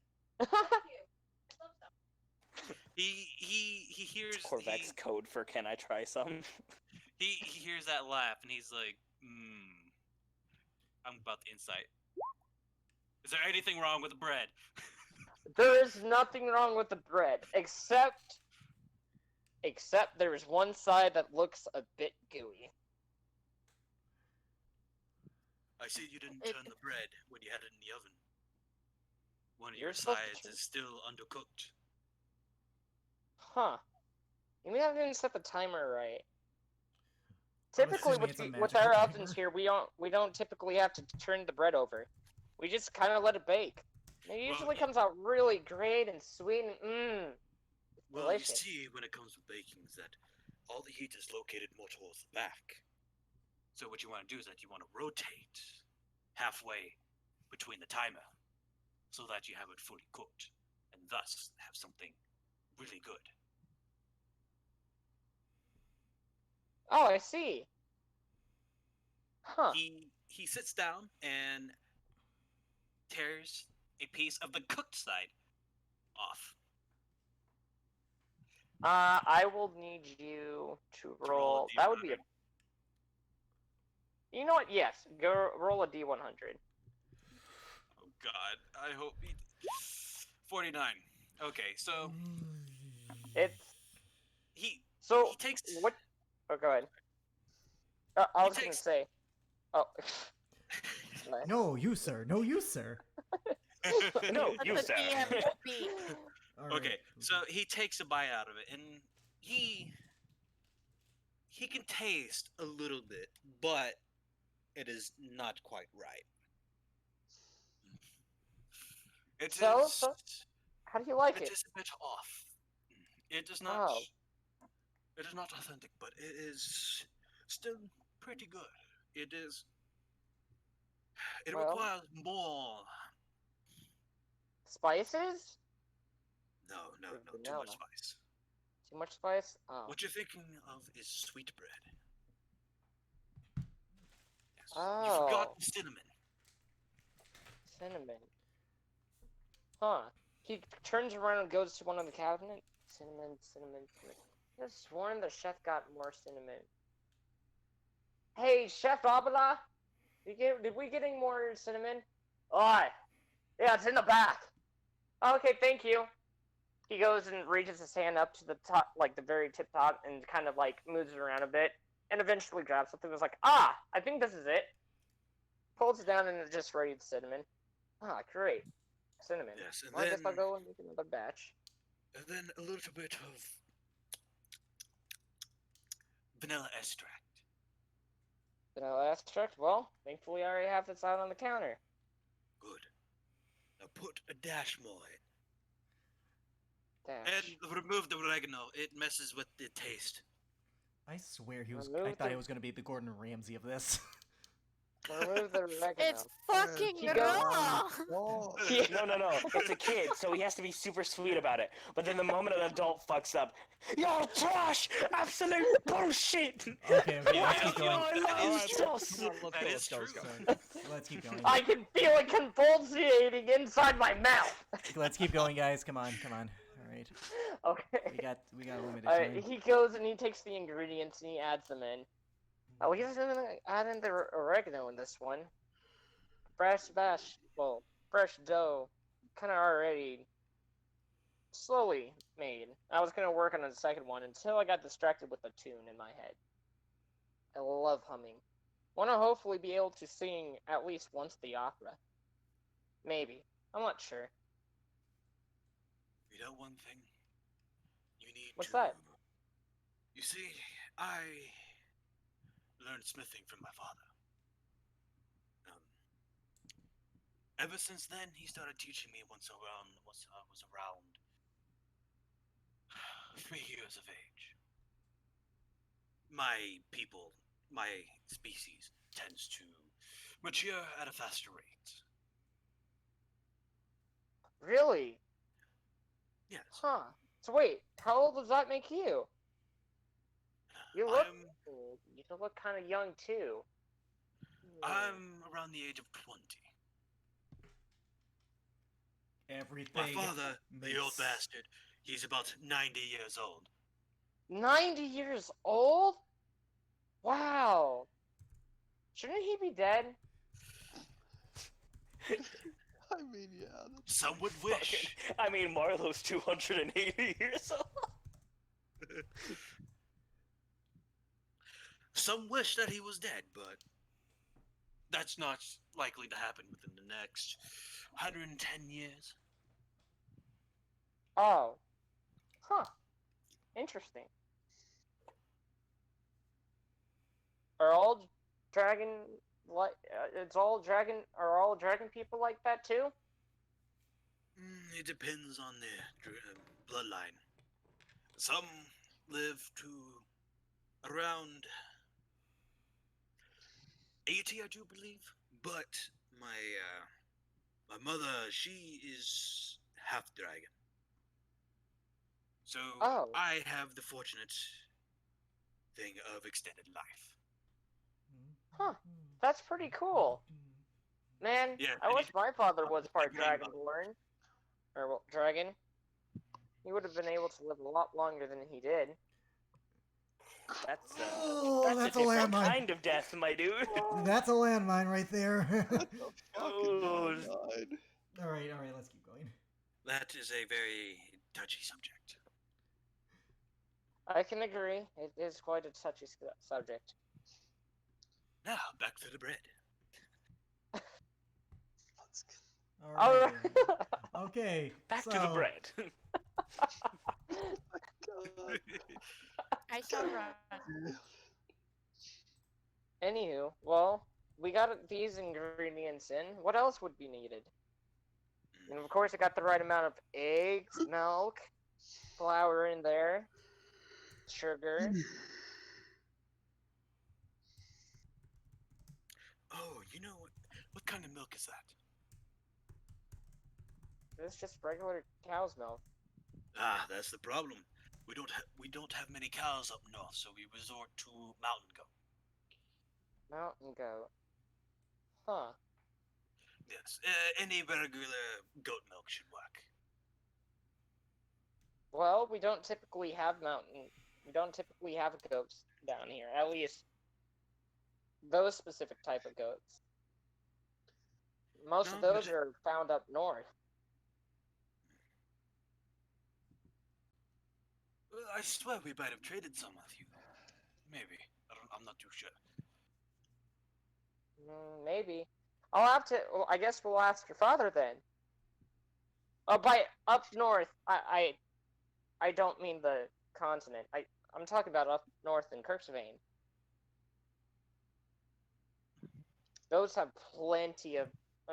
He hears Corvac's code for "Can I try some?" He hears that laugh and he's like, I'm about the insight. Is there anything wrong with the bread? There is nothing wrong with the bread, except there is one side that looks a bit gooey. I see you didn't It- turn the bread when you had it in the oven. One of You're your supposed to sides turn- is still undercooked. Huh. You may have didn't set the timer right. I'm Typically, assuming with it's a with magical our ovens timer. here, we don't typically have to turn the bread over. We just kind of let it bake. It usually it- comes out really great and sweet and Well, delicious. you see, when it comes to baking, is that all the heat is located more towards the back. So what you want to do is that you want to rotate halfway between the timer, so that you have it fully cooked, and thus have something really good. Oh, I see. Huh. He sits down and tears a piece of the cooked side off. I will need you to To roll a roll. That would be a. D100. You know what? Yes, go roll a d100. Oh God, I hope he. 49. Okay, so It's he so he takes what? Oh, go ahead. I He was gonna takes- say. Oh. Nice. No, you sir. No, you sir. No, Let you, the sir. DM speak. All right. Okay, so he takes a bite out of it, and he can taste a little bit, but it is not quite right. It So- is. so- How do you like It it? is a bit off. It is not. Oh. It is not authentic, but it is still pretty good. It is. It Well. requires more. Spices? No, Or too vanilla. much spice. Too much spice? Oh. What you're thinking of is sweet bread. Yes. You Oh. forgot the cinnamon. Cinnamon. Huh. He turns around and goes to one of the cabinet. Cinnamon, cinnamon, cinnamon. I could have sworn the chef got more cinnamon. Hey, Chef Abala? Did we get any more cinnamon? Oh, yeah, it's in the back. Okay, thank you. He goes and reaches his hand up to the top, like the very tip top, and kind of like moves it around a bit, and eventually grabs something. Was like, I think this is it. Pulls it down and it just ready the cinnamon. Great. Cinnamon. Yes, and Well, I guess I'll then- go and make another batch. And then a little bit of vanilla extract. Vanilla extract? Well, thankfully I already have this out on the counter. Good. Now put a dash more in. Dash. And remove the oregano. It messes with the taste. I swear he was. I Remove thought the- he was gonna be the Gordon Ramsay of this. Remove the oregano. It's fucking He goes- raw. No. It's a kid, so he has to be super sweet about it. But then the moment an adult fucks up, yo, trash! Absolute bullshit! Okay, okay, Yeah, let's keep yeah, going. that I is love true. sauce. That is true. Let's keep going. I can feel it convulsing inside my mouth. Let's keep going, guys. Come on, come on. All right, Okay. we got limited time. He goes and he takes the ingredients and he adds them in. Oh, he doesn't add in the oregano in this one. Fresh dough, kind of already slowly made. I was gonna work on the second one until I got distracted with a tune in my head. I love humming. Want to hopefully be able to sing at least once the opera. Maybe. I'm not sure. You know one thing? You need What's to... that? You see, I learned smithing from my father. Ever since then, he started teaching me once I was around 3 years of age. My people, my species, tends to mature at a faster rate. Really? Yes. Huh. So wait, how old does that make you? You look I'm old. You look kind of young too. I'm around the age of 20. Everything. My father, the old makes- bastard, he's about 90 years old. 90 years old? Wow. Shouldn't he be dead? I mean, yeah. Some would wish. I mean, Marlowe's 280 years old. Some wish that he was dead, but that's not likely to happen within the next 110 years. Oh. Huh. Interesting. Are all dragon like are all dragon people like that too? It depends on their bloodline. Some live to around 80, I do believe. But my mother, she is half dragon. So Oh. I have the fortunate thing of extended life. Huh. That's pretty cool. Man, Yeah, I wish my father was part Like dragonborn. Or well, dragon. He would have been able to live a lot longer than he did. That's Oh, That's that's a a different landmine. kind of death, my dude. That's a landmine right there. Oh. All right, let's keep going. That is a very touchy subject. I can agree. It is quite a touchy subject. Now, back to the bread. All right. Alright. Okay. Back to the bread. I shall run. Anywho, well, we got these ingredients in. What else would be needed? And of course, I got the right amount of eggs, milk, flour in there, sugar. Oh, you know what? What kind of milk is that? It's just regular cow's milk. Ah, that's the problem. We don't have many cows up north, so we resort to mountain goat. Mountain goat. Huh. Yes, any regular goat milk should work. Well, we don't typically have goats down here. At least those specific type of goats. Most of No, those but are found up north. I swear we might have traded some with you. Maybe. I'm not too sure. Maybe. I'll have to. Well, I guess we'll ask your father then. By up north, I don't mean the continent. I'm talking about up north in Kirksvane. Those have plenty of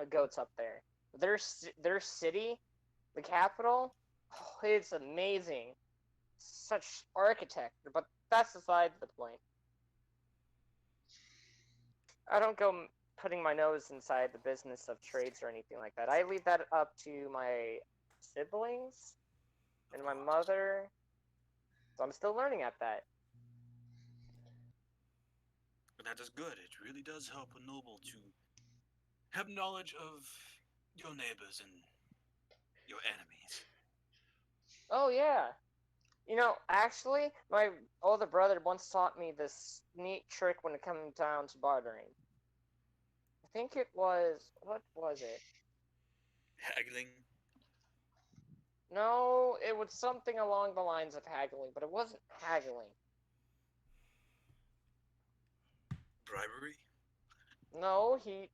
goats up there. Their city, the capital, oh, it's amazing. Such architecture, but that's aside the point. I don't go putting my nose inside the business of trades or anything like that. I leave that up to my siblings and my mother. So I'm still learning at that. But that is good. It really does help a noble to have knowledge of your neighbors and your enemies. Oh yeah. You know, actually, my older brother once taught me this neat trick when it comes down to bartering. I think it was, what was it? Haggling. No, it was something along the lines of haggling, but it wasn't haggling. Bribery. No, he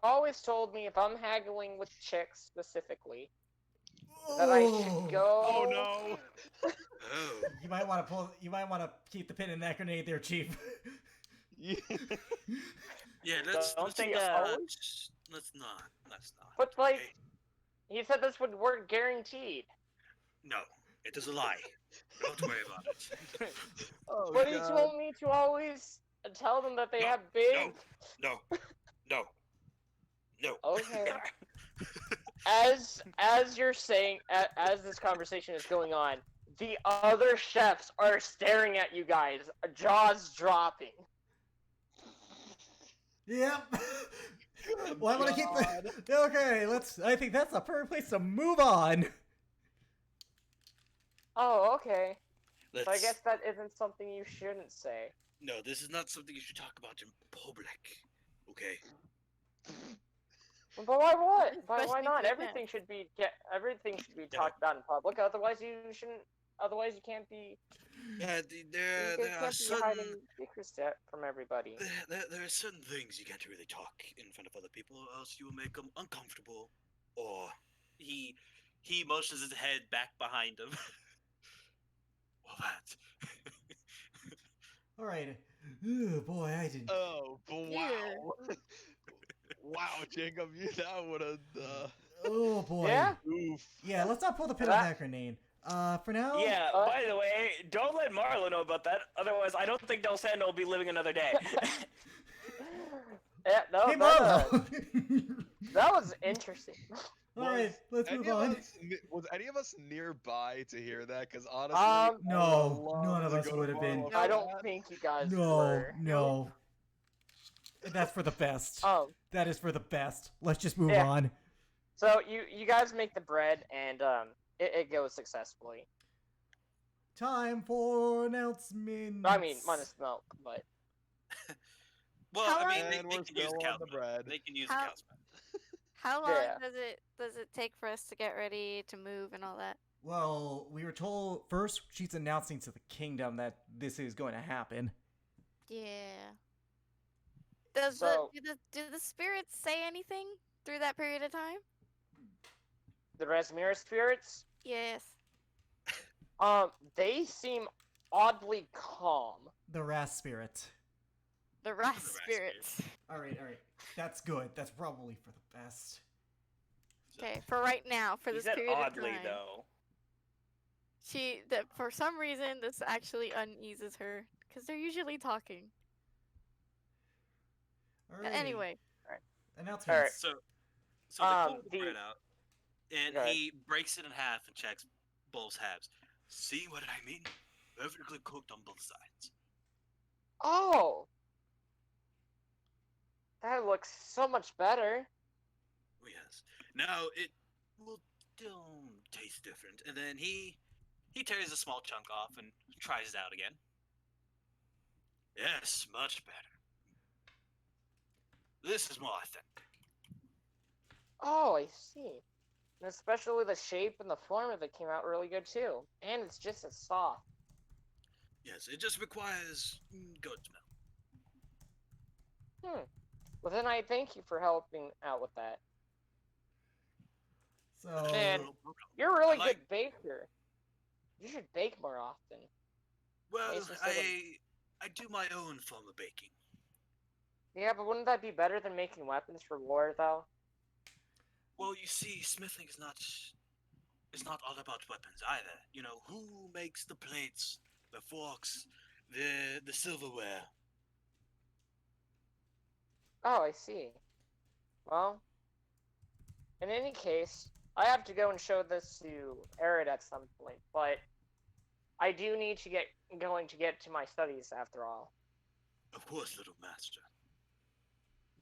always told me if I'm haggling with chicks specifically, that I should go. Oh no. Oh. You might want to keep the pin in that grenade there, Chief. Yeah. Yeah, let's think, not. But like, Okay? he said this would work guaranteed. No, it is a lie. Don't worry about it. Oh, But he God. told me to always tell them that they have big. No. Okay. As you're saying, as this conversation is going on, the other chefs are staring at you guys, jaws dropping. Yep. Well, I want to keep the. Okay, I think that's a perfect place to move on. Oh, okay. Let's, So I guess that isn't something you shouldn't say. No, this is not something you should talk about in public. Okay. But why what? Why Especially not? to them. Everything should be No. talked about in public. Otherwise, you shouldn't. Otherwise, you can't be. Yeah, You there are can't be hiding certain secrets from everybody. there are certain things you can't really talk in front of other people, or else you will make them uncomfortable. Or he motions his head back behind him. Well, that. All right. Oh boy, I didn't. Oh, Yeah. wow. Wow, Jacob, you that would have. Oh boy. Yeah. Oof. Yeah, let's not pull the pin on that grenade. For now. Yeah, by the way, don't let Marlo know about that. Otherwise, I don't think Del Sando will be living another day. Yeah. No. Hey, that, Marlo. that was interesting. All right, let's move on. Was any of us nearby to hear that? Because honestly, No, I would love none of to us go to would have been. Marlo I for don't that. think you guys No, were. no. That's for the best. That is for the best. Let's just move Yeah. on. So you guys make the bread and it goes successfully. Time for announcements. I mean, minus milk, but Well, How I mean, long- they And we're can use still the on cow's the milk. bread. They can use the How- cow's milk. How long Yeah. does it take for us to get ready to move and all that? Well, we were told first she's announcing to the kingdom that this is going to happen. Yeah. Does So- do the spirits say anything through that period of time? the Resmira spirits, Yes. they seem oddly calm. The Ras spirit. The Ras Ras spirits. All right. That's good. That's probably for the best. Okay, for right now, for He this said period oddly, of time. though. For some reason, this actually uneases her because they're usually talking. All But right. anyway, Announcements. Alright. So they pull the the- bread out, and Go ahead. he breaks it in half and checks both halves. See what I mean? Perfectly cooked on both sides. Oh, that looks so much better. Oh, yes. Now it will still taste different, and then he tears a small chunk off and tries it out again. Yes, much better. This is more authentic. Oh, I see. And especially the shape and the form of it came out really good too. And it's just as soft. Yes, it just requires goat's milk. Well, then I thank you for helping out with that. So. And- No problem. You're a really Like- good baker. You should bake more often. Well, Nice instead of- I do my own form of baking. Yeah, but wouldn't that be better than making weapons for war, though? Well, you see, smithing is not all about weapons either. You know, who makes the plates, the forks, the silverware? Oh, I see. Well, in any case, I have to go and show this to Arid at some point, but I do need to get to my studies after all. Of course, little master.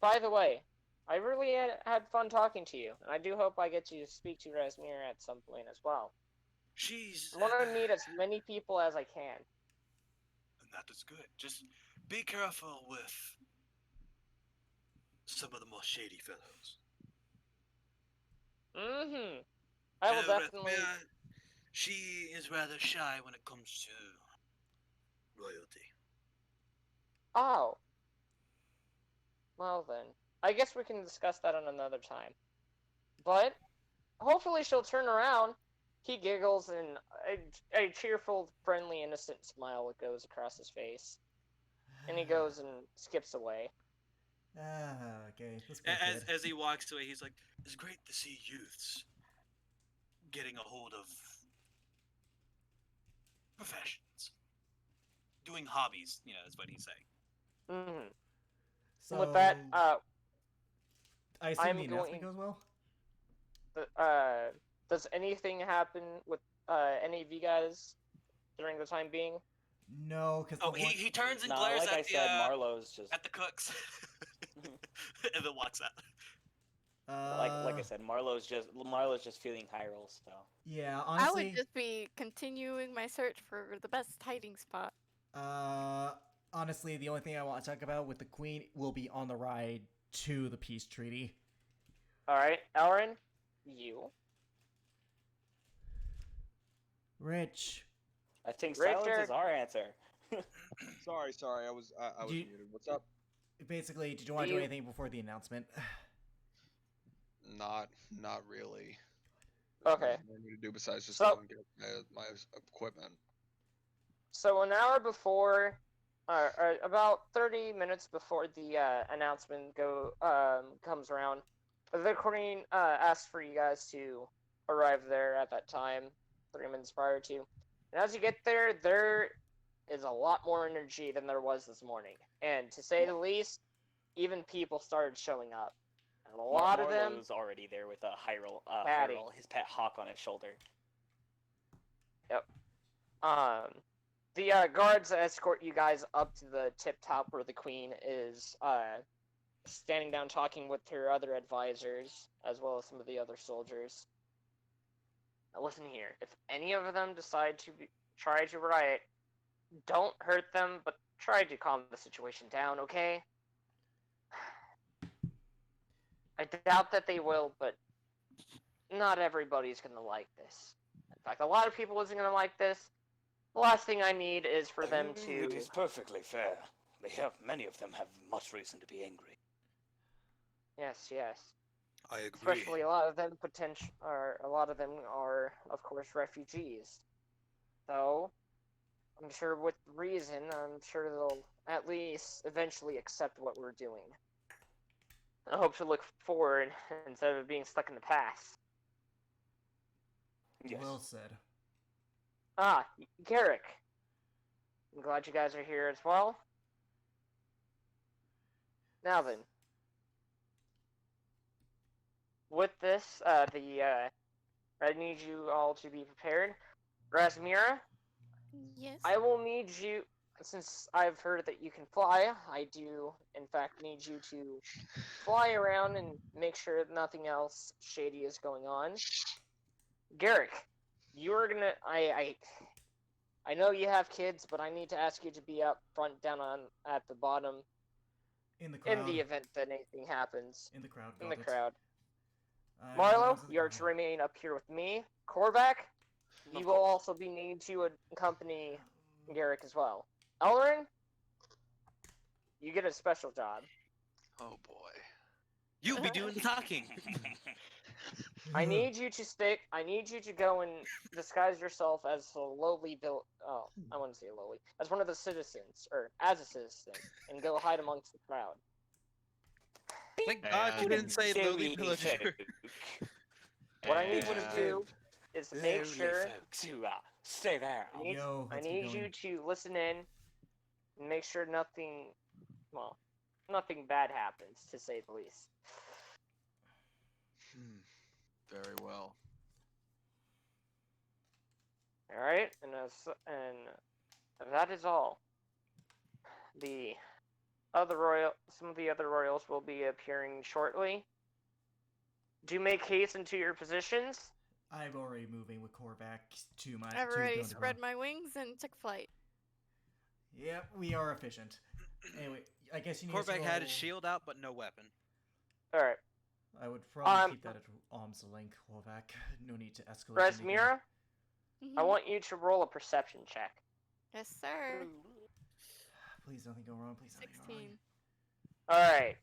By the way, I really had fun talking to you, and I do hope I get to speak to Rasmir at some point as well. She's I want to meet as many people as I can. and that is good. Just be careful with some of the more shady fellows. Mm-hmm. I will definitely... Rathmir, she is rather shy when it comes to royalty. Oh. Well then, I guess we can discuss that on another time. But, hopefully she'll turn around. He giggles and a cheerful, friendly, innocent smile goes across his face. And he goes and skips away. Okay. That's pretty good. As he walks away, he's like, "It's great to see youths getting a hold of professions, doing hobbies." You know, is what he's saying. Mm-hmm. So, With that, I assume I'm the announcement going- goes well. does anything happen with any of you guys during the time being? No, because Oh, he turns and Nah, glares like at I the said, Marlo's just at the cooks, and then walks out. like I said, Marlo's just feeling high roll. So Yeah, I honestly, would just be continuing my search for the best hiding spot. honestly, the only thing I want to talk about with the Queen will be on the ride to the peace treaty. All right, Elrin, you. Rich, I think Richard. silence is our answer. Sorry, I was You- muted. What's up? basically, did you want to do anything before the announcement? Not really. Okay. There's nothing to do besides just So- go and get my equipment. So an hour before, or about 30 minutes before the announcement comes around, the Queen asks for you guys to arrive there at that time, 3 minutes prior to. And as you get there, there is a lot more energy than there was this morning. And to say the least, even people started showing up. And a lot of them... was already there with a Patty. Hyrule, his pet hawk on his shoulder. The guards escort you guys up to the tip top where the Queen is standing down talking with her other advisors, as well as some of the other soldiers. Now listen here, if any of them decide to try to riot, don't hurt them, but try to calm the situation down, okay? I doubt that they will, but not everybody's gonna like this. In fact, a lot of people isn't gonna like this. The last thing I need is for them to... It is perfectly fair. Many of them have much reason to be angry. Yes. I agree. Especially a lot of them are, of course, refugees. So, I'm sure with reason, I'm sure they'll at least eventually accept what we're doing. I hope to look forward instead of being stuck in the past. Yes. Well said. Garrick. I'm glad you guys are here as well. Now then. With this, I need you all to be prepared. Rasmira, Yes. I will need you, since I've heard that you can fly, I do, in fact, need you to fly around and make sure nothing else shady is going on. Garrick, you're gonna, I know you have kids, but I need to ask you to be up front, down at the bottom, In the crowd. in the event that anything happens. In the crowd. In got the it. crowd. I Marlo, recognize the you are crowd. to remain up here with me. Korvac, you Of will course. also be needed to accompany Garrick as well. Elrin, you get a special job. Oh boy. You be doing the talking. I need you to go and disguise yourself as a lowly I wouldn't say lowly. As one of the citizens, or as a citizen, and go hide amongst the crowd. Thank God you didn't say lowly villager. What I need you to And- do is make sure folks who stay there. Yo, I let's keep need you going. to listen in and make sure nothing bad happens, to say the least. Very well. All right, and that is all. Some of the other royals will be appearing shortly. Do make haste into your positions. I'm already moving with Korvac to my. I've to already the spread underground. my wings and took flight. Yep, we are efficient. Anyway, I guess you need to Korvac had his roll- shield out, but no weapon. All right, I would probably keep that Um, at arm's length, Korvac. No need to escalate. anything. Rasmira, I Mhm. want you to roll a perception check. Yes, sir. Please nothing go wrong. Please nothing go wrong. 16. All right.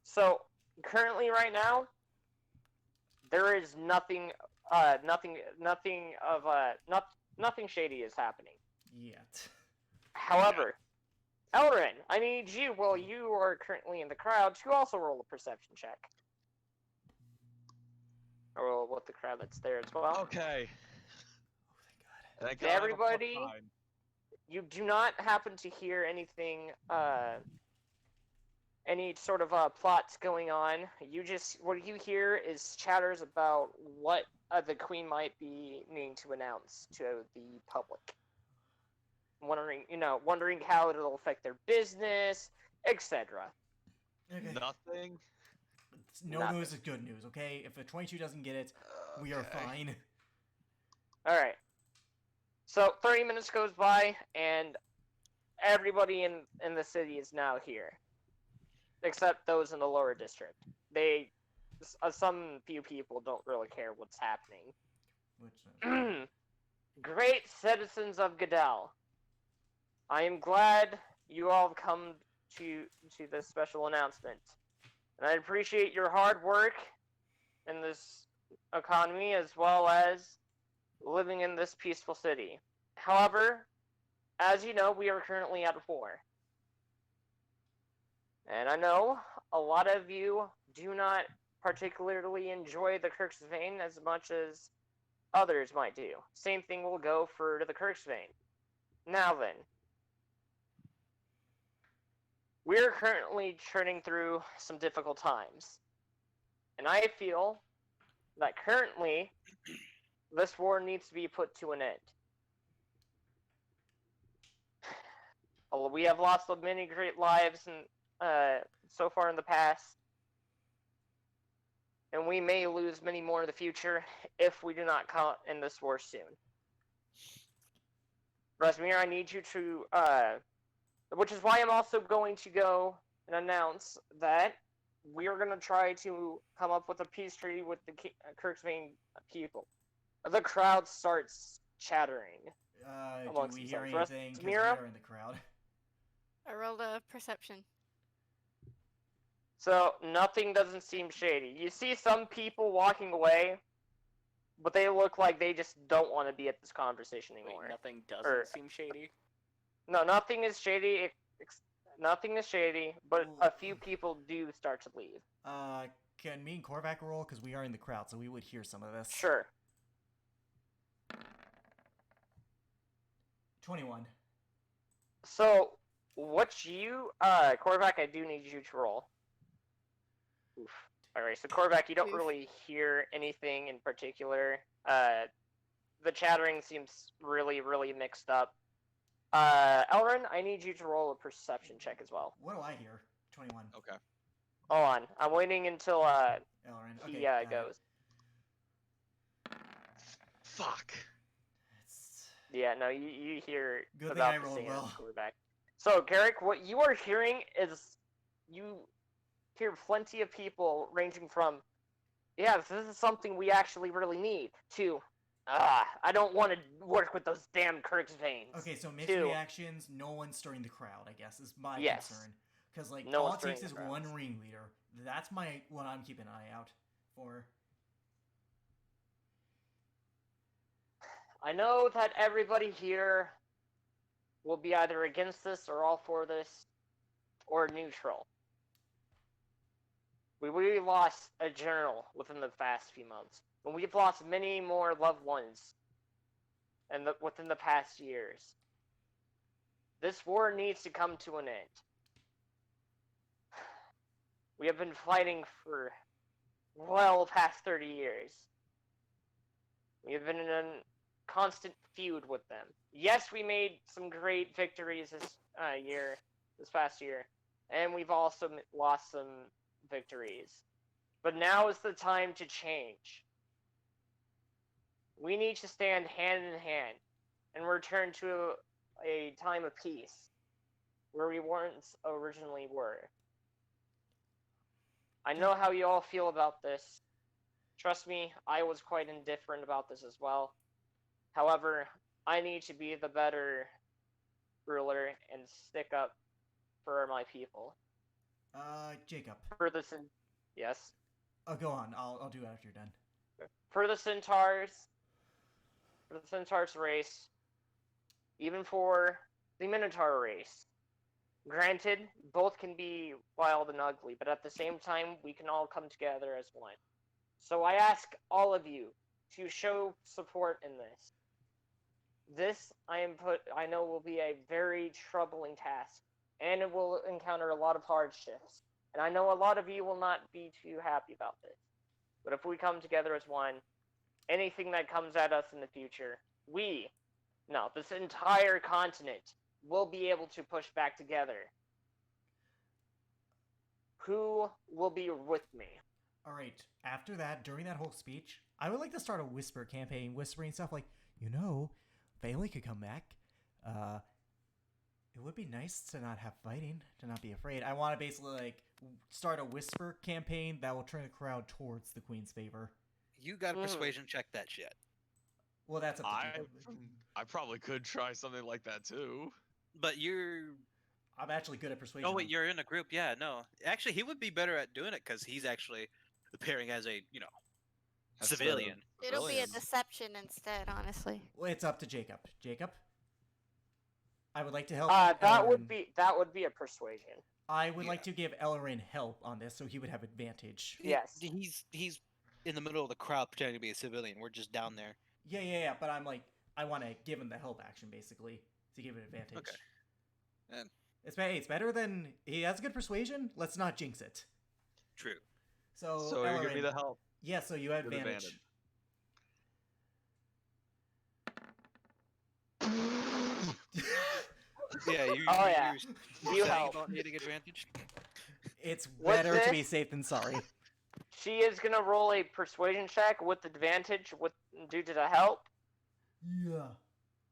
So currently, right now, there is nothing shady is happening. Yet. However, Elrin, I need you, while you are currently in the crowd, to also roll a perception check. Or roll with the crowd that's there as well. Okay. Oh, thank God. Thank To God I have a plus everybody, 9. You do not happen to hear anything, any sort of plots going on. What you hear is chatters about what the Queen might be needing to announce to the public. Wondering how it'll affect their business, etc. Okay. Nothing. No Nothing. news is good news, okay? If a 22 doesn't get it, we are Okay. fine. All right. So 30 minutes goes by, and everybody in the city is now here, except those in the lower district. Some few people don't really care what's happening. Which Great citizens of Goodell, I am glad you all have come to this special announcement, and I appreciate your hard work in this economy as well as living in this peaceful city. However, as you know, we are currently at war. And I know a lot of you do not particularly enjoy the Kirksvane as much as others might do. Same thing will go for the Kirksvane. Now then, we're currently churning through some difficult times. And I feel that currently this war needs to be put to an end. We have lost many great lives so far in the past, and we may lose many more in the future if we do not end this war soon. Rasmir, I need you to, which is why I'm also going to go and announce that we are going to try to come up with a peace treaty with the Kirksvane people. The crowd starts chattering. Do we hear anything? 'Cause we are in the crowd. I rolled a perception. So nothing doesn't seem shady. You see some people walking away, but they look like they just don't want to be at this conversation anymore. Wait, nothing doesn't seem shady? No, nothing is shady. Nothing is shady, but a few people do start to leave. Can me and Korvac roll? Because we are in the crowd, so we would hear some of this. Sure. 21. So, what you, Korvac, I do need you to roll. Oof. Alright, so Korvac, you don't really hear anything in particular. The chattering seems really, really mixed up. Elrin, I need you to roll a perception check as well. What do I hear? 21. Okay. Hold on, I'm waiting until, Elrin. he, Okay, goes. Fuck. Yeah, no, you hear Good thing about I the rolled same well. quarterback. So, Garrick, what you are hearing is you hear plenty of people ranging from, yeah, this is something we actually really need, to, I don't want to work with those damn Kirksvanes. Okay, so mixed reactions, no one stirring the crowd, I guess, is my concern. Because, like, no all it takes is one ringleader. That's what I'm keeping an eye out for. I know that everybody here will be either against this or all for this, or neutral. We really lost a general within the past few months, and we've lost many more loved ones within the past years. This war needs to come to an end. We have been fighting for well past 30 years. We have been in a constant feud with them. Yes, we made some great victories this past year, and we've also lost some victories. But now is the time to change. We need to stand hand in hand and return to a time of peace where we once originally were. I know how you all feel about this. Trust me, I was quite indifferent about this as well. However, I need to be the better ruler and stick up for my people. Jacob. Yes? Oh, go on. I'll do it after you're done. For the Centaurs race, even for the Minotaur race. Granted, both can be wild and ugly, but at the same time, we can all come together as one. So I ask all of you to show support in this. This, I know, will be a very troubling task, and it will encounter a lot of hardships. And I know a lot of you will not be too happy about this. But if we come together as one, anything that comes at us in the future, this entire continent will be able to push back together. Who will be with me? Alright, after that, during that whole speech, I would like to start a whisper campaign, whispering stuff like, Bailey could come back. It would be nice to not have fighting, to not be afraid. I want to basically like start a whisper campaign that will turn the crowd towards the queen's favor. You got to persuasion check that shit. Well, that's up to I Jacob. probably could try something like that too. But you're. I'm actually good at persuasion. Oh wait, you're in a group. Yeah, no. Actually, he would be better at doing it because he's actually appearing as a That's the civilian. It'll be a civilian. deception instead, honestly. Well, it's up to Jacob. Jacob, I would like to help. That would Ellerin. be a persuasion. I would like to give Ellerin help on this, so he would have advantage. Yes. He's in the middle of the crowd pretending to be a civilian. We're just down there. Yeah. But I'm like, I want to give him the help action basically to give it advantage. Okay. And It's better than he has good persuasion. Let's not jinx it. true. So, So you're giving me Ellerin, the help. yeah. So you have With advantage. Yeah. You. Oh, yeah. You're You saying help. about needing advantage. It's What's better to be this? safe than sorry. She is gonna roll a persuasion check with advantage due to the help. Yeah.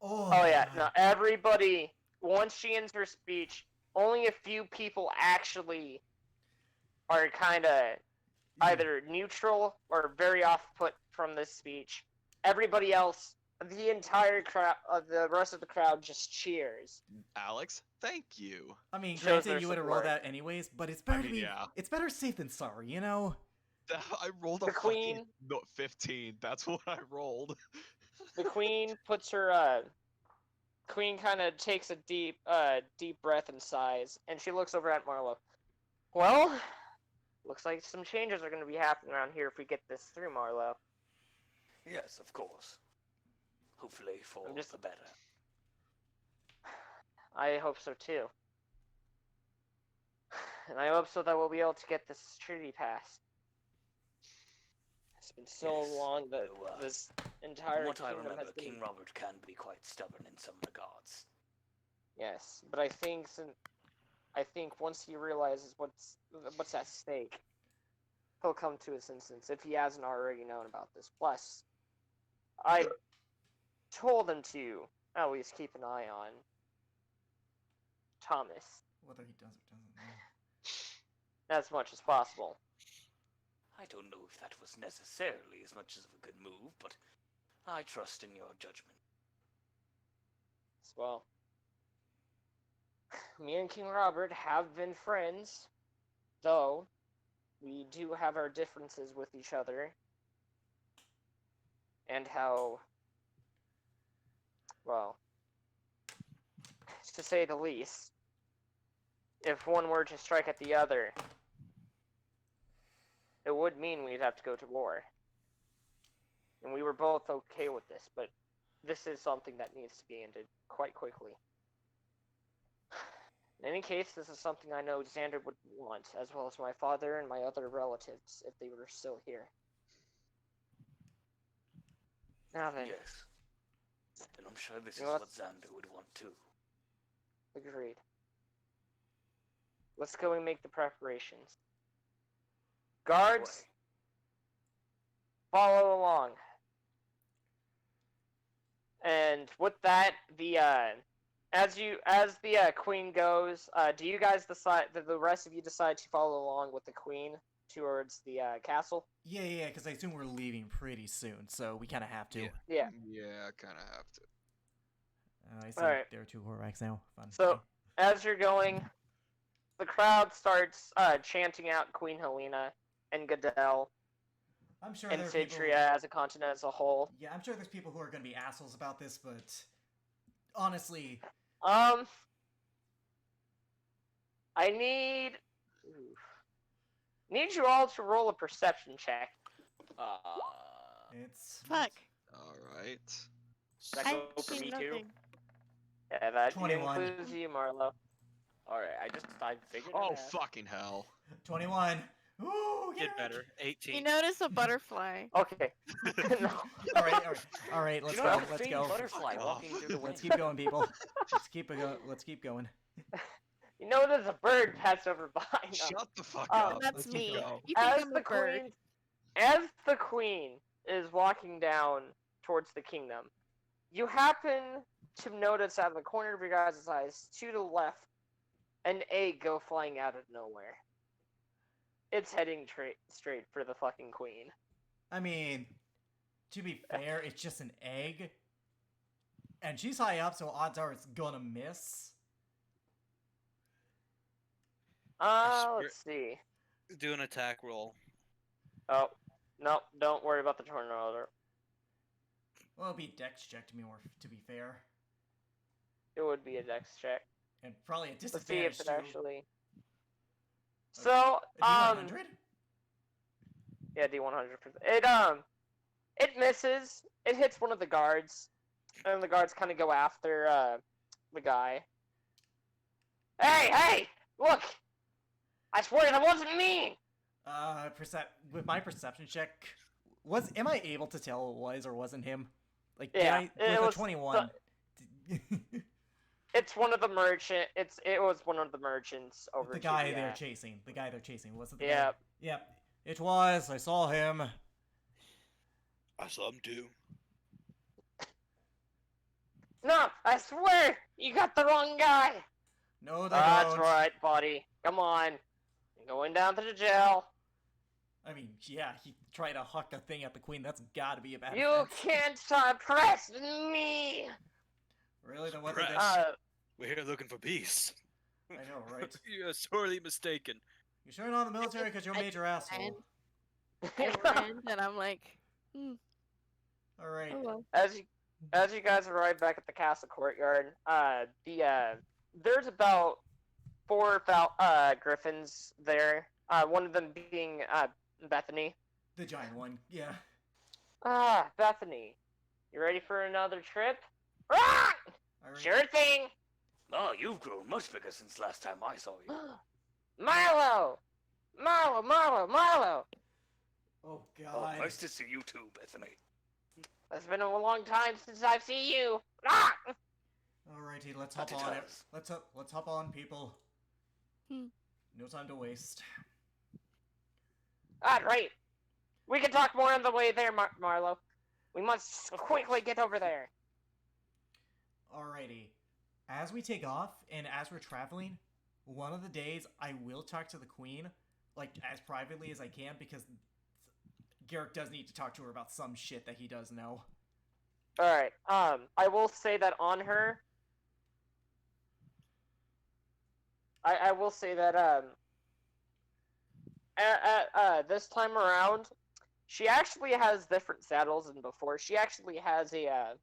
Oh. Oh yeah, God. no, everybody. Once she ends her speech, only a few people actually are kind of either neutral or very off-put from this speech. Everybody else, the entire crowd, the rest of the crowd just cheers. Alex, thank you. I mean, Shows granted, their you would have rolled support. that anyways, but it's better to mean, be. yeah. It's better safe than sorry, you know. I rolled a The queen- fucking no, 15. That's what I rolled. The queen puts her. Queen kind of takes a deep breath and sighs, and she looks over at Marlo. Well, looks like some changes are going to be happening around here if we get this through, Marlo. Yes, of course. Hopefully for I'm just- the better. I hope so too. And I hope so that we'll be able to get this treaty passed. It's been so Yes, long that though, this From entire what I kingdom remember, has been... King Robert can be quite stubborn in some regards. Yes, but I think once he realizes what's at stake, he'll come to his senses if he hasn't already known about this. Plus, I told him to at least keep an eye on Thomas Whether he does or doesn't know. as much as possible. I don't know if that was necessarily as much as a good move, but I trust in your judgment. As well, me and King Robert have been friends, though we do have our differences with each other, and how, well, to say the least, if one were to strike at the other, it would mean we'd have to go to war. And we were both okay with this, but this is something that needs to be ended quite quickly. In any case, this is something I know Xander would want, as well as my father and my other relatives, if they were still here. Now then, Yes. And I'm sure this You is know what what? Xander would want too. agreed. Let's go and make the preparations. Guards, follow along. And with that, as the queen goes, do you guys decide? The rest of you decide to follow along with the queen towards the castle? Yeah, because I assume we're leaving pretty soon, so we kind of have to. Yeah. Yeah. Yeah, I kind of have to. I see Alright. there are two Horax now. Fun. So, Okay. as you're going, the crowd starts chanting out Queen Helena and Goodell I'm sure and there are people. Cidria as a continent as a whole. Yeah, I'm sure there's people who are going to be assholes about this, but honestly, I need you all to roll a perception check. it's Fuck. All right. That I go for see me too? nothing. Yeah, that 21. includes you, Marlo. Alright, I figured Oh it out. fucking hell! 21. Ooh, Did it. better. 18. You notice a butterfly. Okay. No. All right. Let's you go. know, a Let's faint go. butterfly Fuck walking off. through the wind. Let's keep going, people. Let's keep going. You know there's a bird passed over behind us. Shut the fuck Oh, up. That's let's keep me. going. You think As I'm the a bird. queen, as the queen is walking down towards the kingdom, you happen to notice out of the corner of your guys' eyes, to the left, an egg go flying out of nowhere. It's heading straight for the fucking queen. I mean, to be fair, it's just an egg. And she's high up, so odds are it's gonna miss. Let's see. Do an attack roll. Oh, no, don't worry about the tornado. Well, it'll be dex check to be fair. It would be a dex check. And probably a Let's see if disadvantage it too. actually. So, A D100? yeah, D100%. It misses. It hits one of the guards, and the guards kind of go after the guy. Hey, look! I swear that wasn't me. With my perception check, am I able to tell it was or wasn't him? Like, Yeah, with a 21. It's one of the merchant. It was one of the merchants over The to guy the, they're chasing. The guy they're chasing. Was it the Yeah. guy? Yep. It was. I saw him. I saw him too. No, I swear you got the wrong guy. No, they That's don't. right, buddy. Come on, you're going down to the jail. I mean, yeah, he tried to huck a thing at the queen. That's gotta be a bad You offense. can't suppress me. Really? Then what? Suppress. We're here looking for peace. I know, right? You're sorely mistaken. You sure not in the military because you're a major asshole. I ran, and I'm like, All right. oh well. As you guys arrive back at the castle courtyard, there's about 4 griffins there. One of them being Bethany. The giant one. Yeah. Bethany, you ready for another trip? Ah! All right. Sure thing. Oh, you've grown much bigger since last time I saw you. Marlo! Oh Oh, God. nice to see you too, Bethany. It's been a long time since I've seen you. Ah! Alrighty, let's That hop it on it. has. Let's hop on, people. Hmm. No time to waste. Right. We can talk more on the way there, Marlo. We must quickly get over there. Alrighty. As we take off and as we're traveling, one of the days I will talk to the queen, like as privately as I can, because Garrick does need to talk to her about some shit that he does know. Alright, I will say that on her... I will say that, this time around, she actually has different saddles than before. She actually has a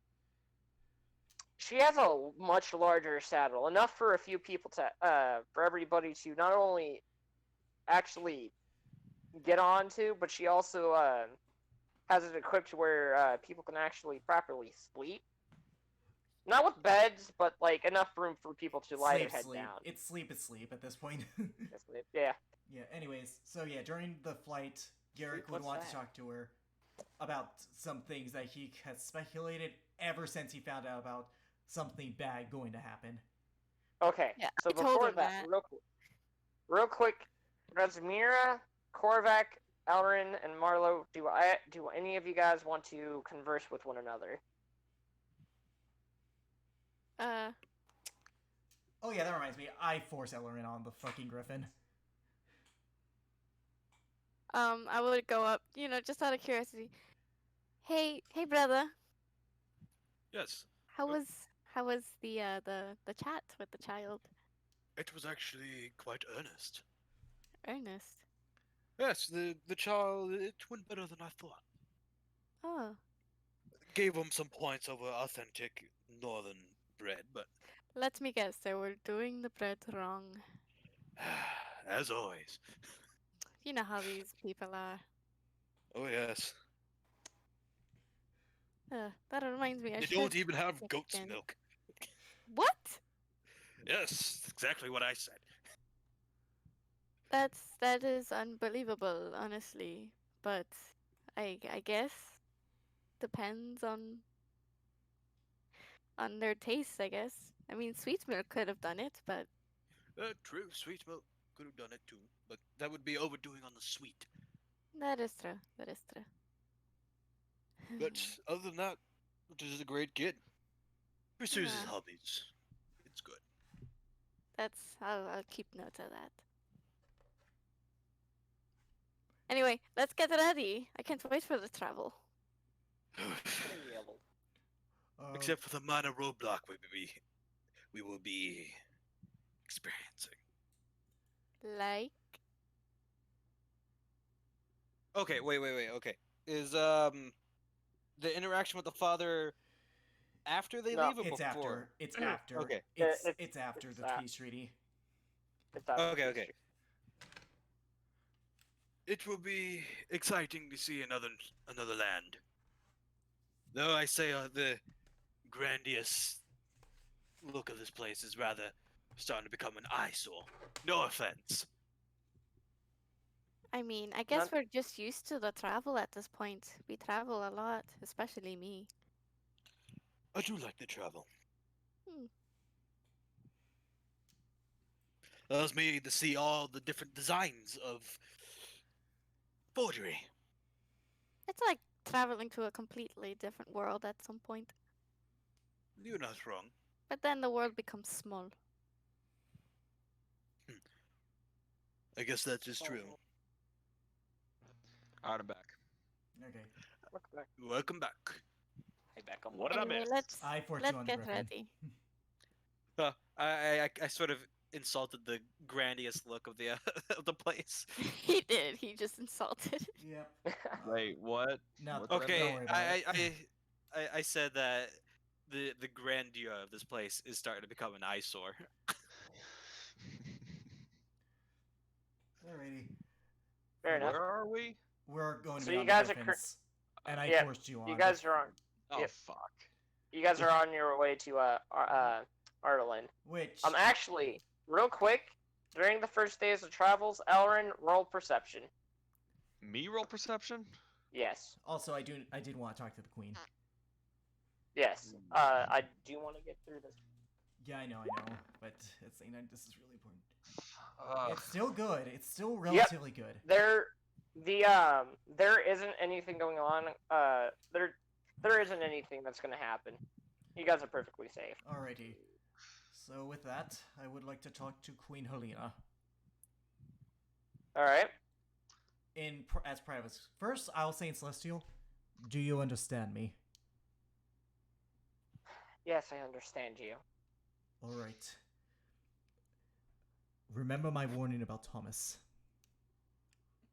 much larger saddle, enough for a few people to, for everybody to not only actually get onto, but she also, has it equipped where, people can actually properly sleep. Not with beds, but, like, enough room for people to lie their head Sleep. down. It's sleep is sleep at this point. Yeah. Yeah, anyways, so yeah, during the flight, Garrick would What's want that? to talk to her about some things that he has speculated ever since he found out about something bad going to happen. Okay, Yeah, so I told before him that, that. real quick, Razmira, Korvac, Elrin, and Marlo, do any of you guys want to converse with one another? Oh yeah, that reminds me, I force Ellerin on the fucking griffin. I would go up, just out of curiosity. Hey, brother. Yes, How was the chat with the child? it was actually quite earnest. Ernest. Yes, the child, it went better than I thought. Oh, Gave him some points over authentic northern bread, but let me guess. They were doing the bread wrong. as always. You know how these people are. Oh yes. That reminds me. I They should don't even have check goat's again. milk. What? Yes, exactly what I said. That is unbelievable, honestly. But I guess depends on their tastes. I guess. I mean, sweet milk could have done it, but True, sweet milk could have done it too, but that would be overdoing on the sweet. that is true. That is true. But other than that, this is a great kid. Pursues his Yeah. hobbies. It's good. I'll keep note of that. Anyway, let's get ready. I can't wait for the travel. Except for the minor roadblock we will be experiencing. Like, Okay, wait. Okay, is the interaction with the father after they No. leave or It's before? after. It's after. Okay. It's after it's the that. peace treaty. It's after Okay, Peace okay. Treaty. It will be exciting to see another land. Though I say the grandiose look of this place is rather starting to become an eyesore. No offense. I mean, I guess None- we're just used to the travel at this point. We travel a lot, especially me. I do like the travel. Hmm. Allows me to see all the different designs of forgery. It's like traveling to a completely different world at some point. You're not wrong. But then the world becomes small. I guess that is true. Out and back. Okay. Welcome back. Welcome back. Hey, Beckham. What did I Anyway, miss? I for let's two on get Griffin. ready. I sort of insulted the grandiose look of the of the place. He did. He just insulted. Yep. Wait, what? No, What don't did I Okay, worry about it. I said that the grandeur of this place is starting to become an eyesore. Alrighty. Fair enough. Where are we? We're going to So be you on guys the are Griffins. And I yeah, forced you on. You guys are on. Oh Yep. fuck. You guys are on your way to Arlen. Which Actually, real quick, during the first days of travels, Elrin, roll perception. Me roll perception? Yes. also I did want to talk to the queen. Yes. I do want to get through this. Yeah, I know, but at the same time, this is really important. Ugh. It's still good. It's still relatively good. There isn't anything going on. There isn't anything that's gonna happen. You guys are perfectly safe. Alrighty. So with that, I would like to talk to Queen Helena All right. as private. First, I'll say in Celestial, do you understand me? Yes, I understand you. Alright. Remember my warning about Thomas.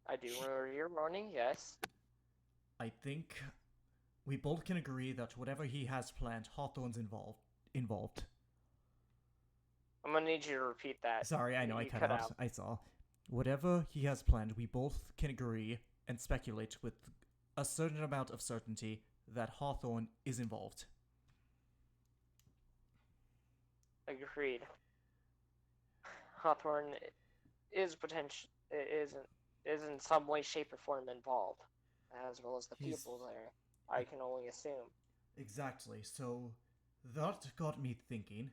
I do remember your warning. Yes. I think we both can agree that whatever he has planned, Hawthorne's involved. I'm gonna need you to repeat that. Sorry, I know I You cut out. I saw. Whatever he has planned, we both can agree and speculate with a certain amount of certainty that Hawthorne is involved. Agreed. Hawthorne is in some way, shape, or form involved, as well as the He's- people there. I can only assume. Exactly. So that got me thinking.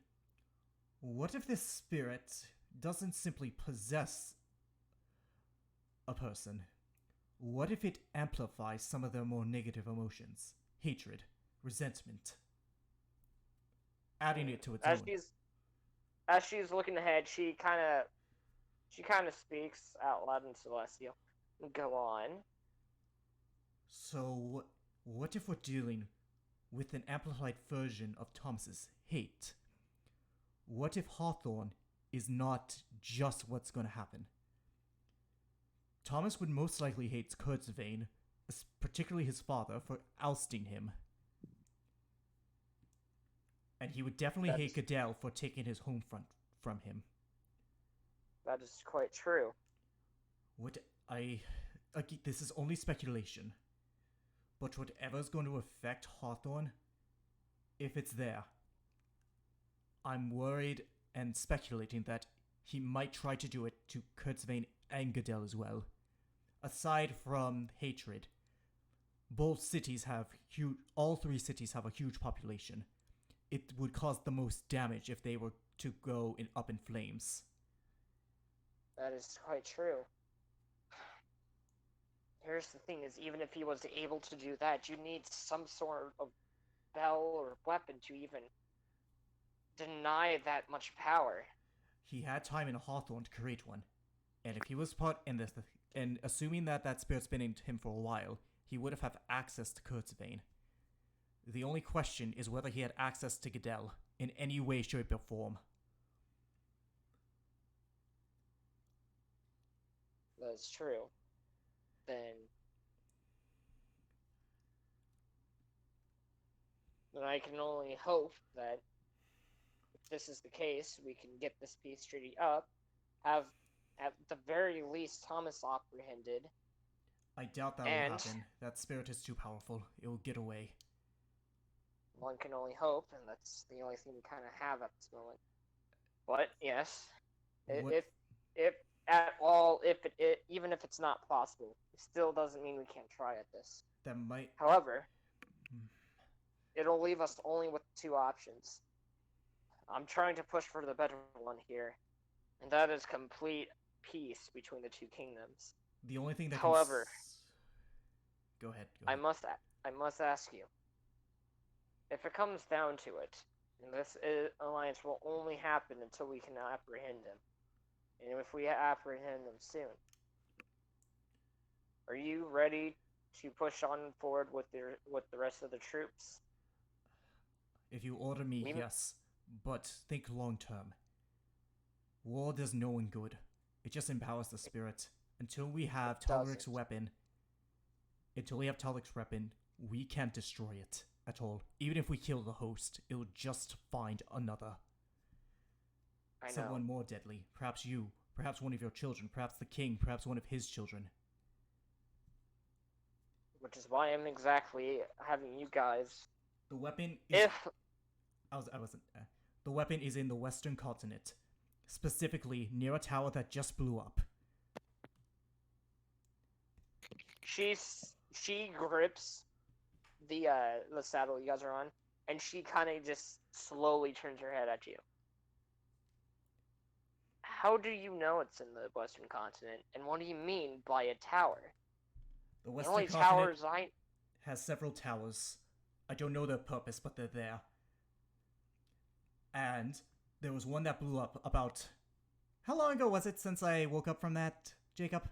What if this spirit doesn't simply possess a person? What if it amplifies some of their more negative emotions? Hatred, resentment. Adding it to its own. As she's looking ahead, she kind of speaks out loud in Celestial. Go on. So, what if we're dealing with an amplified version of Thomas's hate? What if Hawthorne is not just what's going to happen? Thomas would most likely hate Kurtzvane, particularly his father, for ousting him. And he would definitely hate Goodell for taking his home front from him. That is quite true. This is only speculation. But whatever's going to affect Hawthorne, if it's there, I'm worried and speculating that he might try to do it to Kurtzvane and Goodell as well. Aside from hatred, all 3 cities have a huge population. It would cause the most damage if they were to go up in flames. That is quite true. Here's the thing: is even if he was able to do that, you need some sort of bell or weapon to even deny that much power? He had time in Hawthorne to create one, and if he was put in this, and assuming that that spirit's been in him for a while, he would have had access to Kurt's vein. The only question is whether he had access to Goodell in any way, shape, or form. That's true. Then I can only hope that if this is the case, we can get this peace treaty up, have at the very least Thomas apprehended. I doubt that will happen. That spirit is too powerful. It will get away. One can only hope, and that's the only thing we kind of have at this moment. But yes, if at all, if it even if it's not possible, it still doesn't mean we can't try at this. That might. However, it'll leave us only with two options. I'm trying to push for the better one here, and that is complete peace between the two kingdoms. The only thing that. However, go ahead. I must ask you, if it comes down to it, and this alliance will only happen until we can apprehend them, and if we apprehend them soon, are you ready to push on forward with the rest of the troops? If you order me, yes, but think long term. War does no one good. It just empowers the spirit. Until we have Talric's weapon, we can't destroy it at all. Even if we kill the host, it'll just find another. I know. Someone more deadly. Perhaps you. Perhaps one of your children. Perhaps the king. Perhaps one of his children. Which is why I'm exactly having you guys. The weapon is... The weapon is in the western continent. Specifically, near a tower that just blew up. She grips the saddle you guys are on, and she kind of just slowly turns her head at you. How do you know it's in the western continent, and what do you mean by a tower? The western continent has several towers. I don't know their purpose, but they're there. And there was one that blew up about... How long ago was it since I woke up from that, Jacob?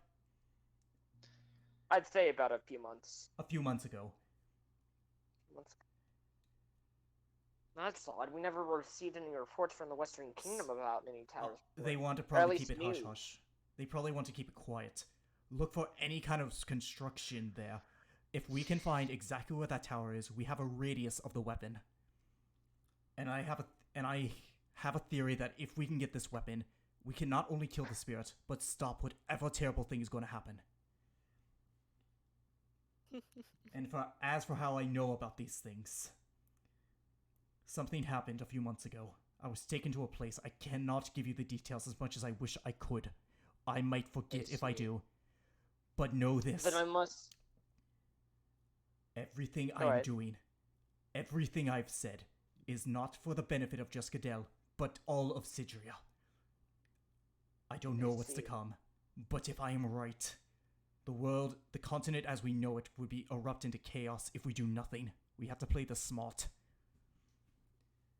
I'd say about a few months. A few months ago. That's odd. We never received any reports from the Western Kingdom about any towers. They want to probably keep it hush-hush. They probably want to keep it quiet. Look for any kind of construction there. If we can find exactly where that tower is, we have a radius of the weapon. And I have a theory that if we can get this weapon, we can not only kill the spirit, but stop whatever terrible thing is going to happen. And as for how I know about these things, something happened a few months ago. I was taken to a place. I cannot give you the details as much as I wish I could. I might forget if I do. But know this. Then I must... Everything I'm doing, everything I've said, is not for the benefit of just Goodell, but all of Cidria. I don't know what's to come, but if I am right, the world, the continent as we know it, would be erupt into chaos if we do nothing. We have to play this smart.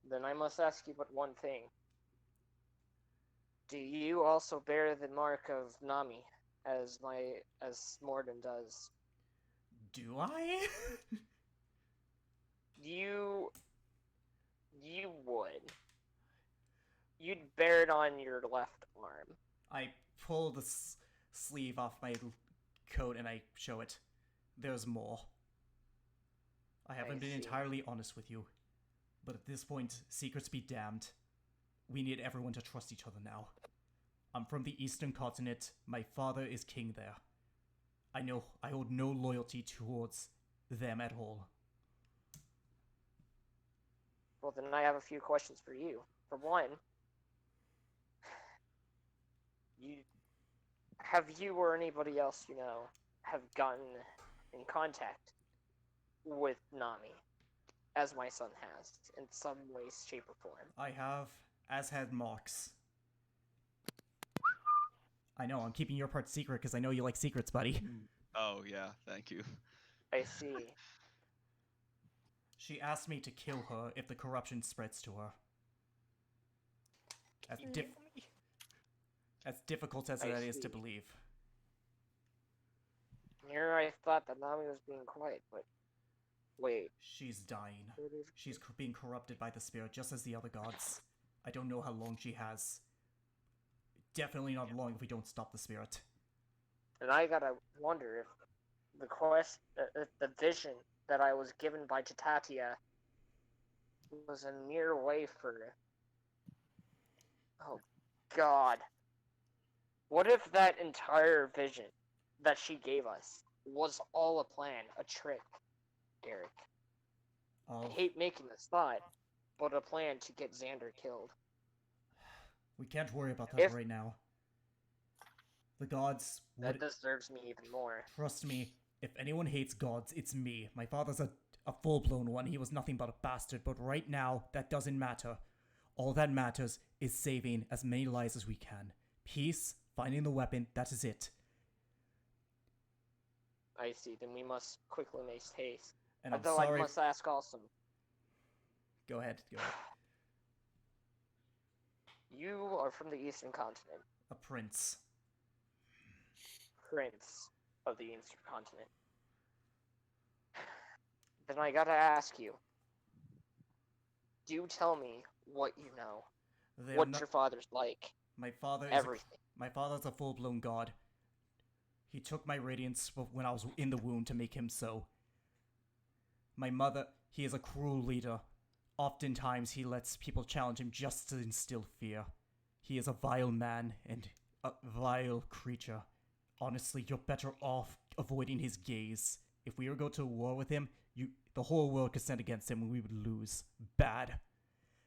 Then I must ask you but one thing. Do you also bear the mark of Nami, as Morden does? Do I? You would. You'd bear it on your left arm. I pull the sleeve off my coat and I show it. There's more. I haven't been entirely honest with you. But at this point, secrets be damned. We need everyone to trust each other now. I'm from the Eastern Continent. My father is king there. I know I hold no loyalty towards them at all. Well, then I have a few questions for you. For one, have you or anybody else you know have gotten in contact with Nami, as my son has, in some way, shape, or form? I have, as had Mox. I know, I'm keeping your part secret because I know you like secrets, buddy. Oh, yeah, thank you. I see. She asked me to kill her if the corruption spreads to her. As, Fucking dif- kill me. as difficult as I that is to see. believe. Here I thought that Nami was being quiet, but wait. She's dying. What is- She's being corrupted by the spirit, just as the other gods. I don't know how long she has. Definitely not long if we don't stop the spirit. And I gotta wonder if if the vision that I was given by Titatia was a mere way for. Oh, God. What if that entire vision that she gave us was all a plan, a trick, Derek? I Oh, hate making this thought, but a plan to get Xander killed. we can't worry about that If- right now. The gods That would disturbs me even more. trust me. If anyone hates gods, it's me. My father's a full-blown one. He was nothing but a bastard. But right now, that doesn't matter. All that matters is saving as many lives as we can. Peace, finding the weapon. That is it. I see. Then we must quickly make haste. And I'm Although sorry. I must ask also. Go ahead. Go ahead. You are from the Eastern Continent, A prince. Prince of the Eastern Continent. Then I gotta ask you. Do tell me what you know. They are What not- your father's like. My father is Everything. my father's a full-blown god. He took my radiance when I was in the womb to make him so. My mother, he is a cruel leader. Oftentimes he lets people challenge him just to instill fear. He is a vile man and a vile creature. Honestly, you're better off avoiding his gaze. If we were to go to war with him, the whole world could stand against him and we would lose. Bad.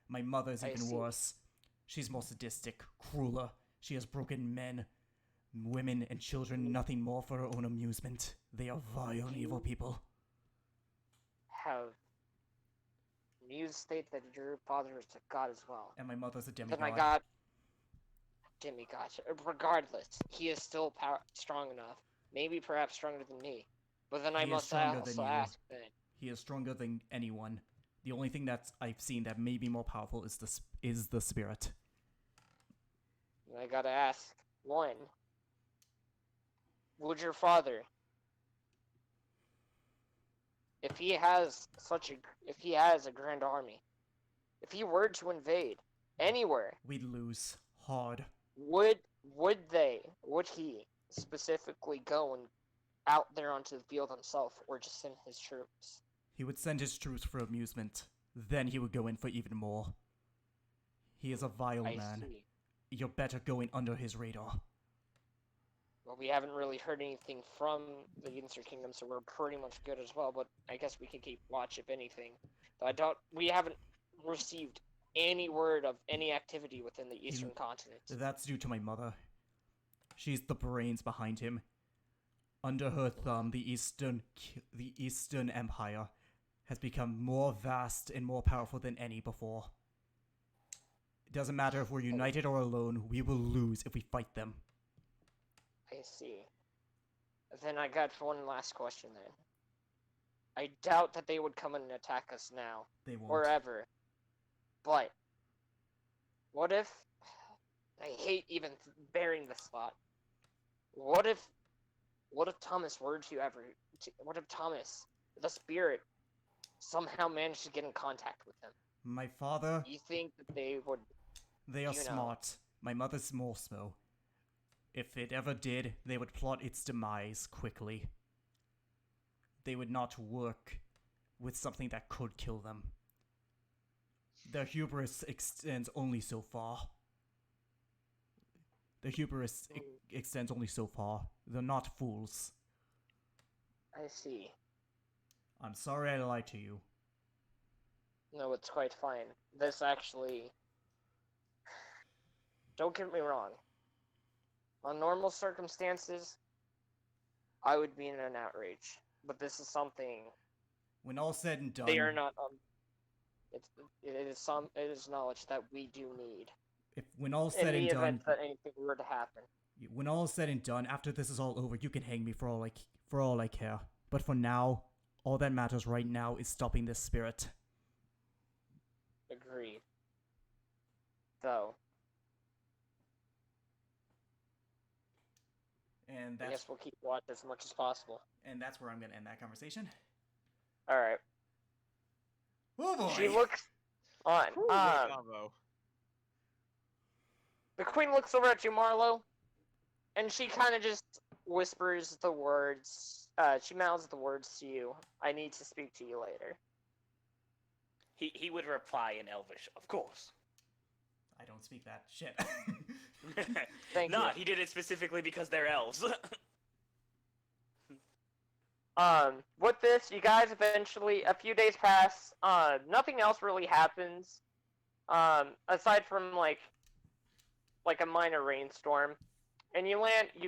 My mother is I even see. worse. She's more sadistic, crueler. She has broken men, women, and children, nothing more for her own amusement. They are vile and evil people. Have you state that your father is a god as well? And my mother's a demigod. Then I got demigod. Regardless, he is still strong enough. Maybe perhaps stronger than me. But then I He is must stronger also than you. ask then. He is stronger than anyone. The only thing that I've seen that may be more powerful is the spirit. And I gotta ask, one, would your father, if he has a grand army, if he were to invade anywhere, We'd lose hard. would he specifically go and out there onto the field himself, or just send his troops? He would send his troops for amusement. Then he would go in for even more. He is a vile I man. see. You're better going under his radar. Well, we haven't really heard anything from the Eastern Kingdom, so we're pretty much good as well. But I guess we can keep watch if anything. But we haven't received any word of any activity within the Eastern continent. That's due to my mother. She's the brains behind him. Under her thumb, the Eastern Empire has become more vast and more powerful than any before. It doesn't matter if we're united or alone, we will lose if we fight them. I see. Then I got one last question then. I doubt that they would come and attack us now, They won't. or ever. But, what if... I hate even bearing this thought. What if Thomas were to ever... What if Thomas, the spirit, somehow managed to get in contact with him? My father, You think that they would... they are you know. smart. My mother's more so. If it ever did, they would plot its demise quickly. They would not work with something that could kill them. Their hubris extends only so far. Their hubris extends only so far. They're not fools. I see. I'm sorry I lied to you. No, it's quite fine. This actually... Don't get me wrong. On normal circumstances, I would be in an outrage. But this is something When all said and done, they are not. It is knowledge that we do need when all in said the and done, event that anything were to happen. when all is said and done, after this is all over, you can hang me for all I care. But for now, all that matters right now is stopping this spirit. Agreed. Though, And I that's guess we'll keep watch as much as possible. where I'm gonna end that conversation. All right. Oh boy. She looks on. Whew, what a combo. The queen looks over at you, Marlo, and she kind of just whispers the words. She mouths the words to you. I need to speak to you later. He would reply in Elvish, of course. I don't speak that shit. Thank Nah, you. he did it specifically because they're elves. With this, you guys eventually, a few days pass. Nothing else really happens. Aside from like a minor rainstorm, and you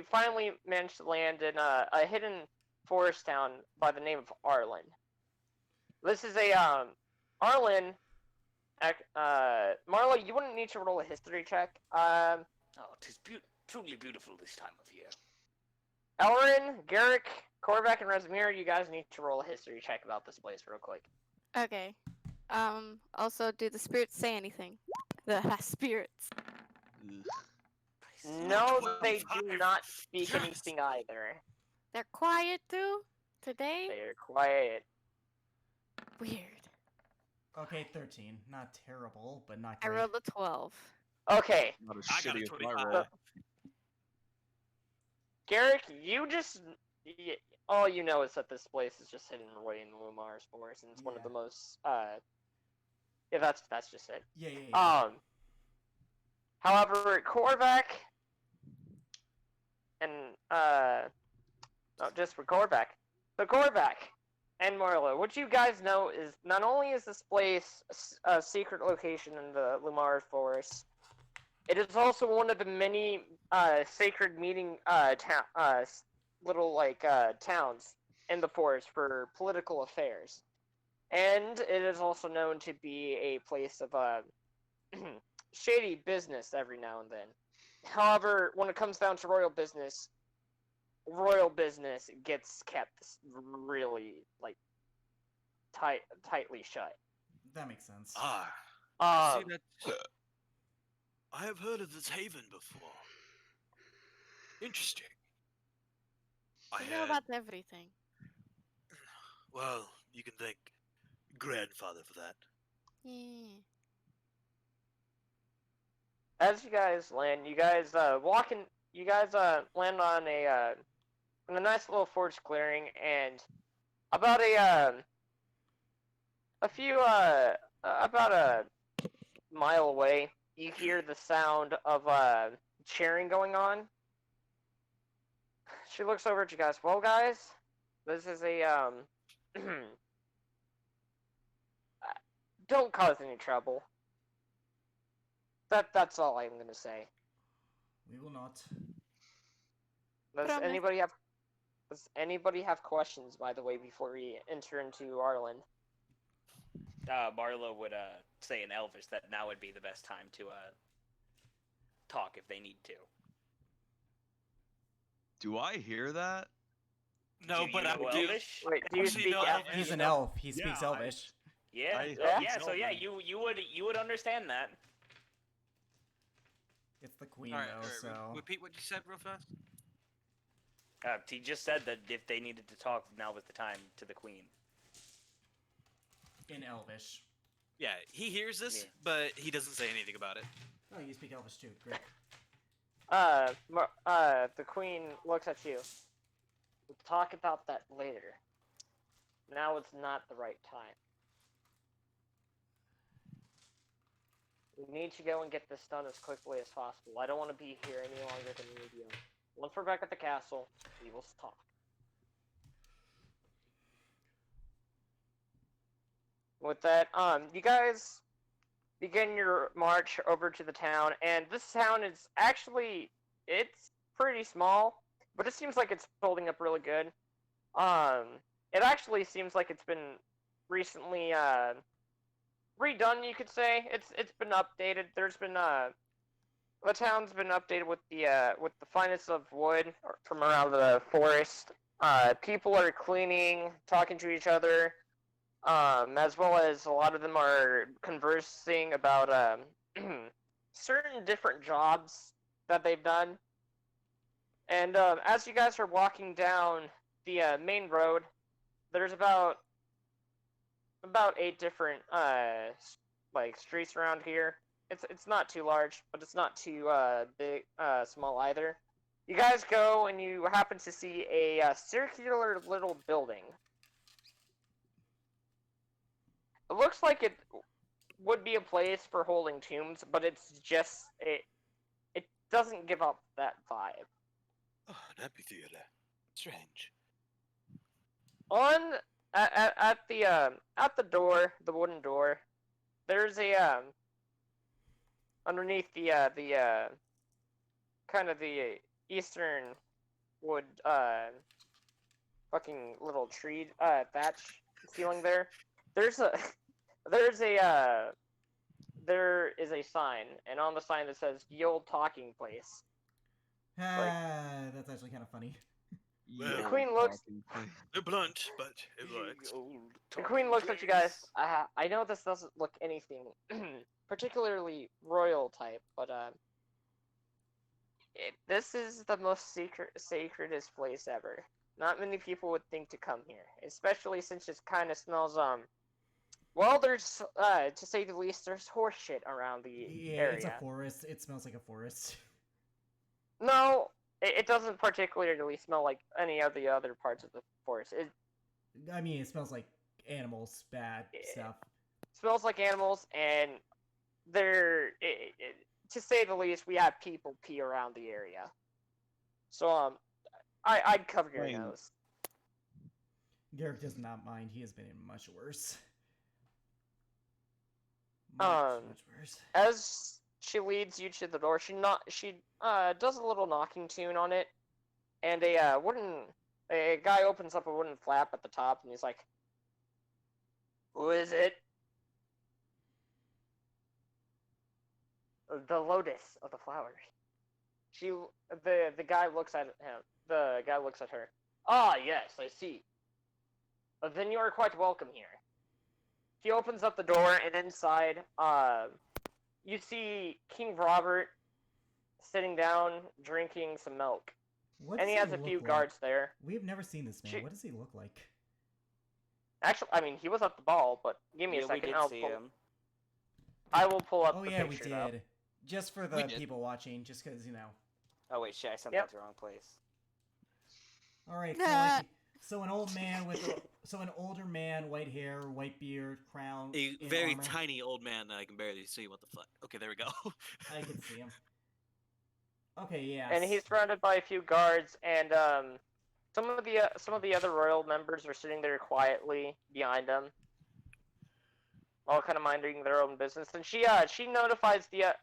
finally manage to land in a hidden forest town by the name of Arlen. This is Arlen. Marlo, you wouldn't need to roll a history check. Oh, 'tis truly beautiful this time of year. Elrin, Garrick, Korvac, and Rezmir, you guys need to roll a history check about this place real quick. Okay. Also, do the spirits say anything? The spirits. Ugh. No, they do not speak anything either. They're quiet too today. They're quiet. Weird. Okay, 13. Not terrible, but not I great. rolled a 12. Okay, Not as I got a shitty as my 25. roll. Garrick, all you know is that this place is just hidden away in the Lumar's forest, and it's one of Yeah. the most, yeah, that's just it. Yeah. However, Korvac, and, no, just for Korvac. So Korvac and Marlo, what you guys know is, not only is this place a secret location in the Lumar's forest, it is also one of the many sacred meeting towns in the forest for political affairs, and it is also known to be a place of shady business every now and then. However, when it comes down to royal business gets kept really tightly shut. That makes sense. Ah, Um, see that. I have heard of this haven before. Interesting. I You know had. about everything. Well, you can thank grandfather for that. Yeah. as you guys land, you guys land on a nice little forest clearing, and about about a mile away, you hear the sound of cheering going on. She looks over at you guys. Well, guys, this is a don't cause any trouble. That's all I'm gonna say. We will not. Does Promise. anybody have questions, by the way, before we enter into Arlen? Marlo would say in Elvish that now would be the best time to talk if they need to. Do I hear that? No, Do but you I know do. Elvish? Wait, do you Actually, speak no, Elvish? He's an elf. He speaks Yeah, Elvish. Yeah, Yeah. yeah. So yeah, Elven. you would understand that. It's the queen, All right, though, so. repeat what you said real fast. He just said that if they needed to talk, now was the time to the queen. In Elvish. Yeah, he hears this, Yeah. but he doesn't say anything about it. Oh, you speak Elvish too. Great. The queen looks at you. We'll talk about that later. Now it's not the right time. We need to go and get this done as quickly as possible. I don't want to be here any longer than we do. Once we're back at the castle, we will talk. With that, you guys begin your march over to the town, and this town is actually, it's pretty small, but it seems like it's holding up really good. It actually seems like it's been recently, redone, you could say. It's been updated. There's been, the town's been updated with the finest of wood from around the forest. People are cleaning, talking to each other. As well as a lot of them are conversing about certain different jobs that they've done. And as you guys are walking down the main road, there's about 8 different like streets around here. It's not too large, but it's not too big small either. You guys go and you happen to see a circular little building. It looks like it would be a place for holding tombs, but it's just it doesn't give up that vibe. Oh, an amphitheater. Strange. On at the door, the wooden door, there's a underneath the kind of the eastern wood fucking little tree thatch ceiling there. There's a there is a sign, and on the sign that says "The Old Talking Place." That's actually kind of funny. The queen looks. They're blunt, but it works. The queen looks at you guys. I know this doesn't look anything particularly royal type, but this is the most sacredest place ever. Not many people would think to come here, especially since it kind of smells well, there's to say the least, there's horse shit around the area. It's a forest. It smells like a forest. No, it doesn't particularly smell like any of the other parts of the forest. I mean, it smells like animals, bad stuff. Smells like animals, and to say the least, we have people pee around the area. So I'd cover your nose. Garrick does not mind. He has been in much worse. Much worse. As she leads you to the door, she does a little knocking tune on it, and a guy opens up a wooden flap at the top, and he's like, "Who is it?" "The Lotus of the Flowers." The guy looks at him. The guy looks at her. "Ah, yes, I see. Then you are quite welcome here." He opens up the door, and inside, you see King Robert sitting down, drinking some milk. And he has a few guards there. We've never seen this man. What does he look like? Actually, I mean, he was at the ball, but give me a second. I will pull up the picture. We did. Now. Just for the people watching, just because, you know. Oh, wait, shit, I sent that to the wrong place. Alright, so an old man an older man, white hair, white beard, crown. A very armor. tiny old man that I can barely see. What the fuck? Okay, there we go. I can see him. Okay, yeah. And he's surrounded by a few guards, and some of the other royal members are sitting there quietly behind him, all kind of minding their own business. And she notifies the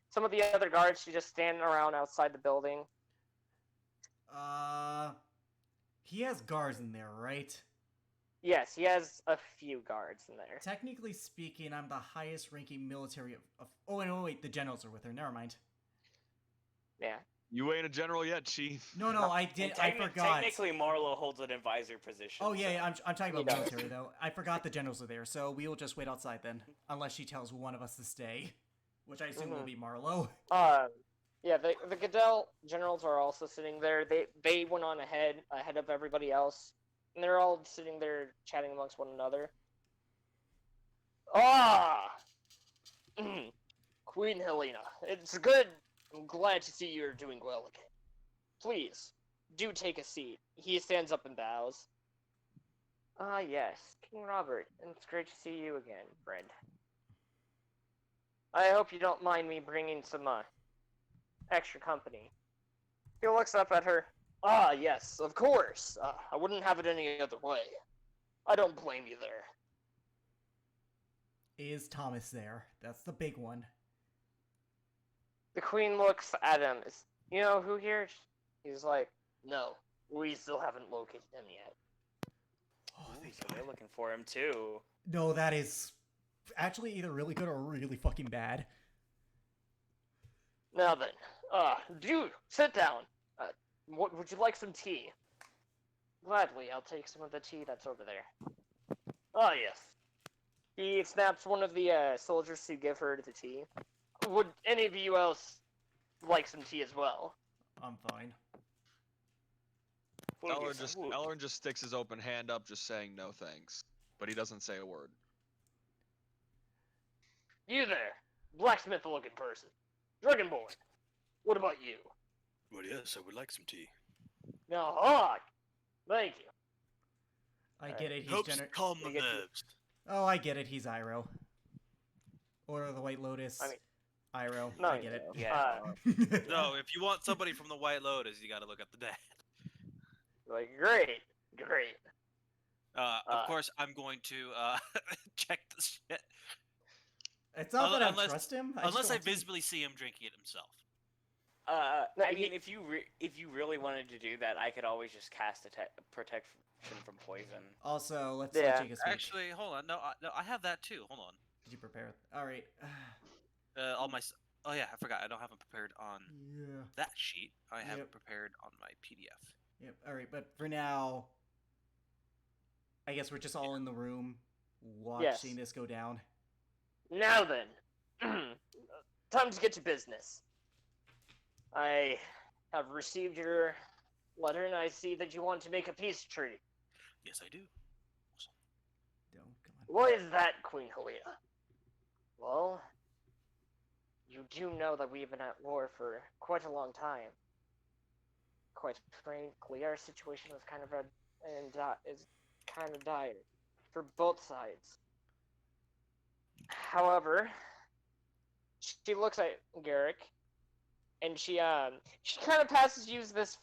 some of the other guards to just stand around outside the building. He has guards in there, right? Yes, he has a few guards in there. Technically speaking, I'm the highest ranking military of oh, wait, the generals are with her. Never mind. Yeah. You ain't a general yet, Chief. No, I did. I forgot. Technically, Marlo holds an advisor position. Oh, yeah, so. I'm talking about military, though. I forgot the generals are there, so we will just wait outside then. Unless she tells one of us to stay. Which I assume will be Marlo. Yeah, the Goodell generals are also sitting there. They went on ahead of everybody else. And they're all sitting there chatting amongst one another. Queen Helena, it's good. I'm glad to see you're doing well again. Please, do take a seat. He stands up and bows. Yes, King Robert, it's great to see you again, friend. I hope you don't mind me bringing some, extra company. He looks up at her. Yes, of course. I wouldn't have it any other way. I don't blame you there. Is Thomas there? That's the big one. The queen looks at him. You know who here? He's like, no, we still haven't located him yet. Oh, So they're looking for him too. No, that is actually either really good or really fucking bad. Now then, dude, sit down. What would you like, some tea? Gladly, I'll take some of the tea that's over there. Yes. He snaps one of the soldiers to give her the tea. Would any of you else like some tea as well? I'm fine. We'll get some wood. Elrin just sticks his open hand up, just saying no thanks, but he doesn't say a word. You there, blacksmith-looking person. Dragonborn. What about you? Well, yes, I would like some tea. Now, Hawk. Thank you. I get it. He's Helps calm the You get to- nerves. Oh, I get it. He's Iroh. Order of the White Lotus. I mean- Iroh. No, I get it. Yeah. No, if you want somebody from the White Lotus, you gotta look up the dad. Like, great. Of course, I'm going to check the shit. It's not that I Unless- trust him. Unless I just don't visibly see him drinking it himself. No, I mean, if you really wanted to do that, I could always just cast protection from poison. Also, let's Yeah. let you speak. Actually, hold on. No, I have that too. Hold on. Did you prepare? All right. All my. Oh yeah, I forgot. I don't have them prepared on Yeah. that sheet. I have Yep. it prepared on my PDF. Yep. All right, but for now, I guess we're just all in the room watching this go down. Now then, time to get to business. I have received your letter, and I see that you want to make a peace treaty. Yes, I do. Don't come on. What is that, Queen Halia? Well, you do know that we've been at war for quite a long time. Quite frankly, our situation is kind of is kind of dire for both sides. However, she looks at Garrick, and she kind of passes you this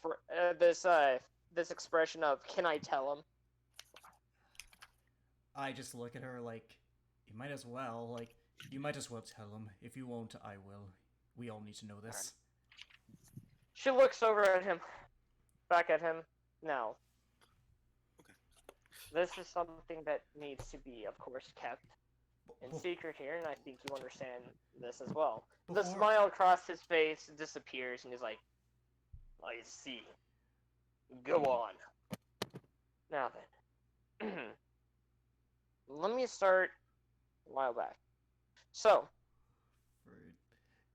expression of "Can I tell him?" I just look at her like, you might as well. Like, you might as well tell him. If you won't, I will. We all need to know this. She looks over at him, back at him. Now, this is something that needs to be, of course, kept in secret here, and I think you understand this as well. The Before- smile across his face disappears, and he's like, I see. Go on. Now then. Let me start a while back. So,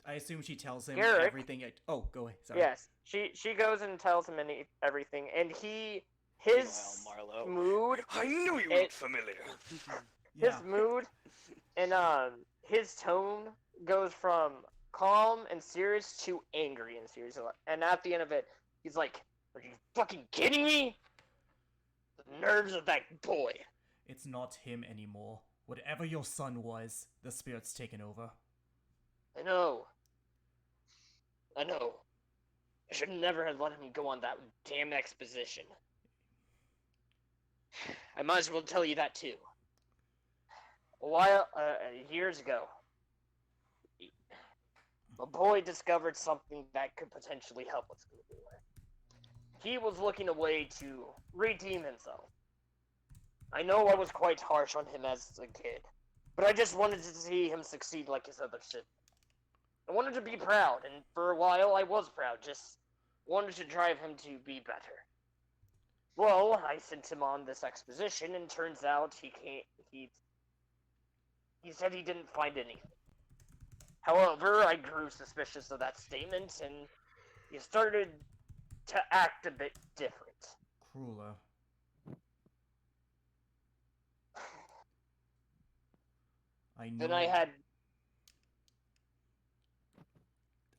I assume she tells him Garrick- everything. Oh, go ahead. Sorry. yes, she goes and tells him everything, and his Meanwhile, Marlo. mood, I knew you It- looked familiar. Yeah. his mood, and his tone goes from calm and serious to angry and serious. And at the end of it, he's like, "Are you fucking kidding me? The nerves of that boy." It's not him anymore. Whatever your son was, the spirit's taken over. I know. I should never have let him go on that damn exposition. I might as well tell you that too. A while, years ago, a boy discovered something that could potentially help us. He was looking a way to redeem himself. I know I was quite harsh on him as a kid, but I just wanted to see him succeed like his other siblings. I wanted to be proud, and for a while I was proud, just wanted to drive him to be better. Well, I sent him on this exposition, and turns out he said he didn't find anything. However, I grew suspicious of that statement, and he started to act a bit different. Crueler. I know. Then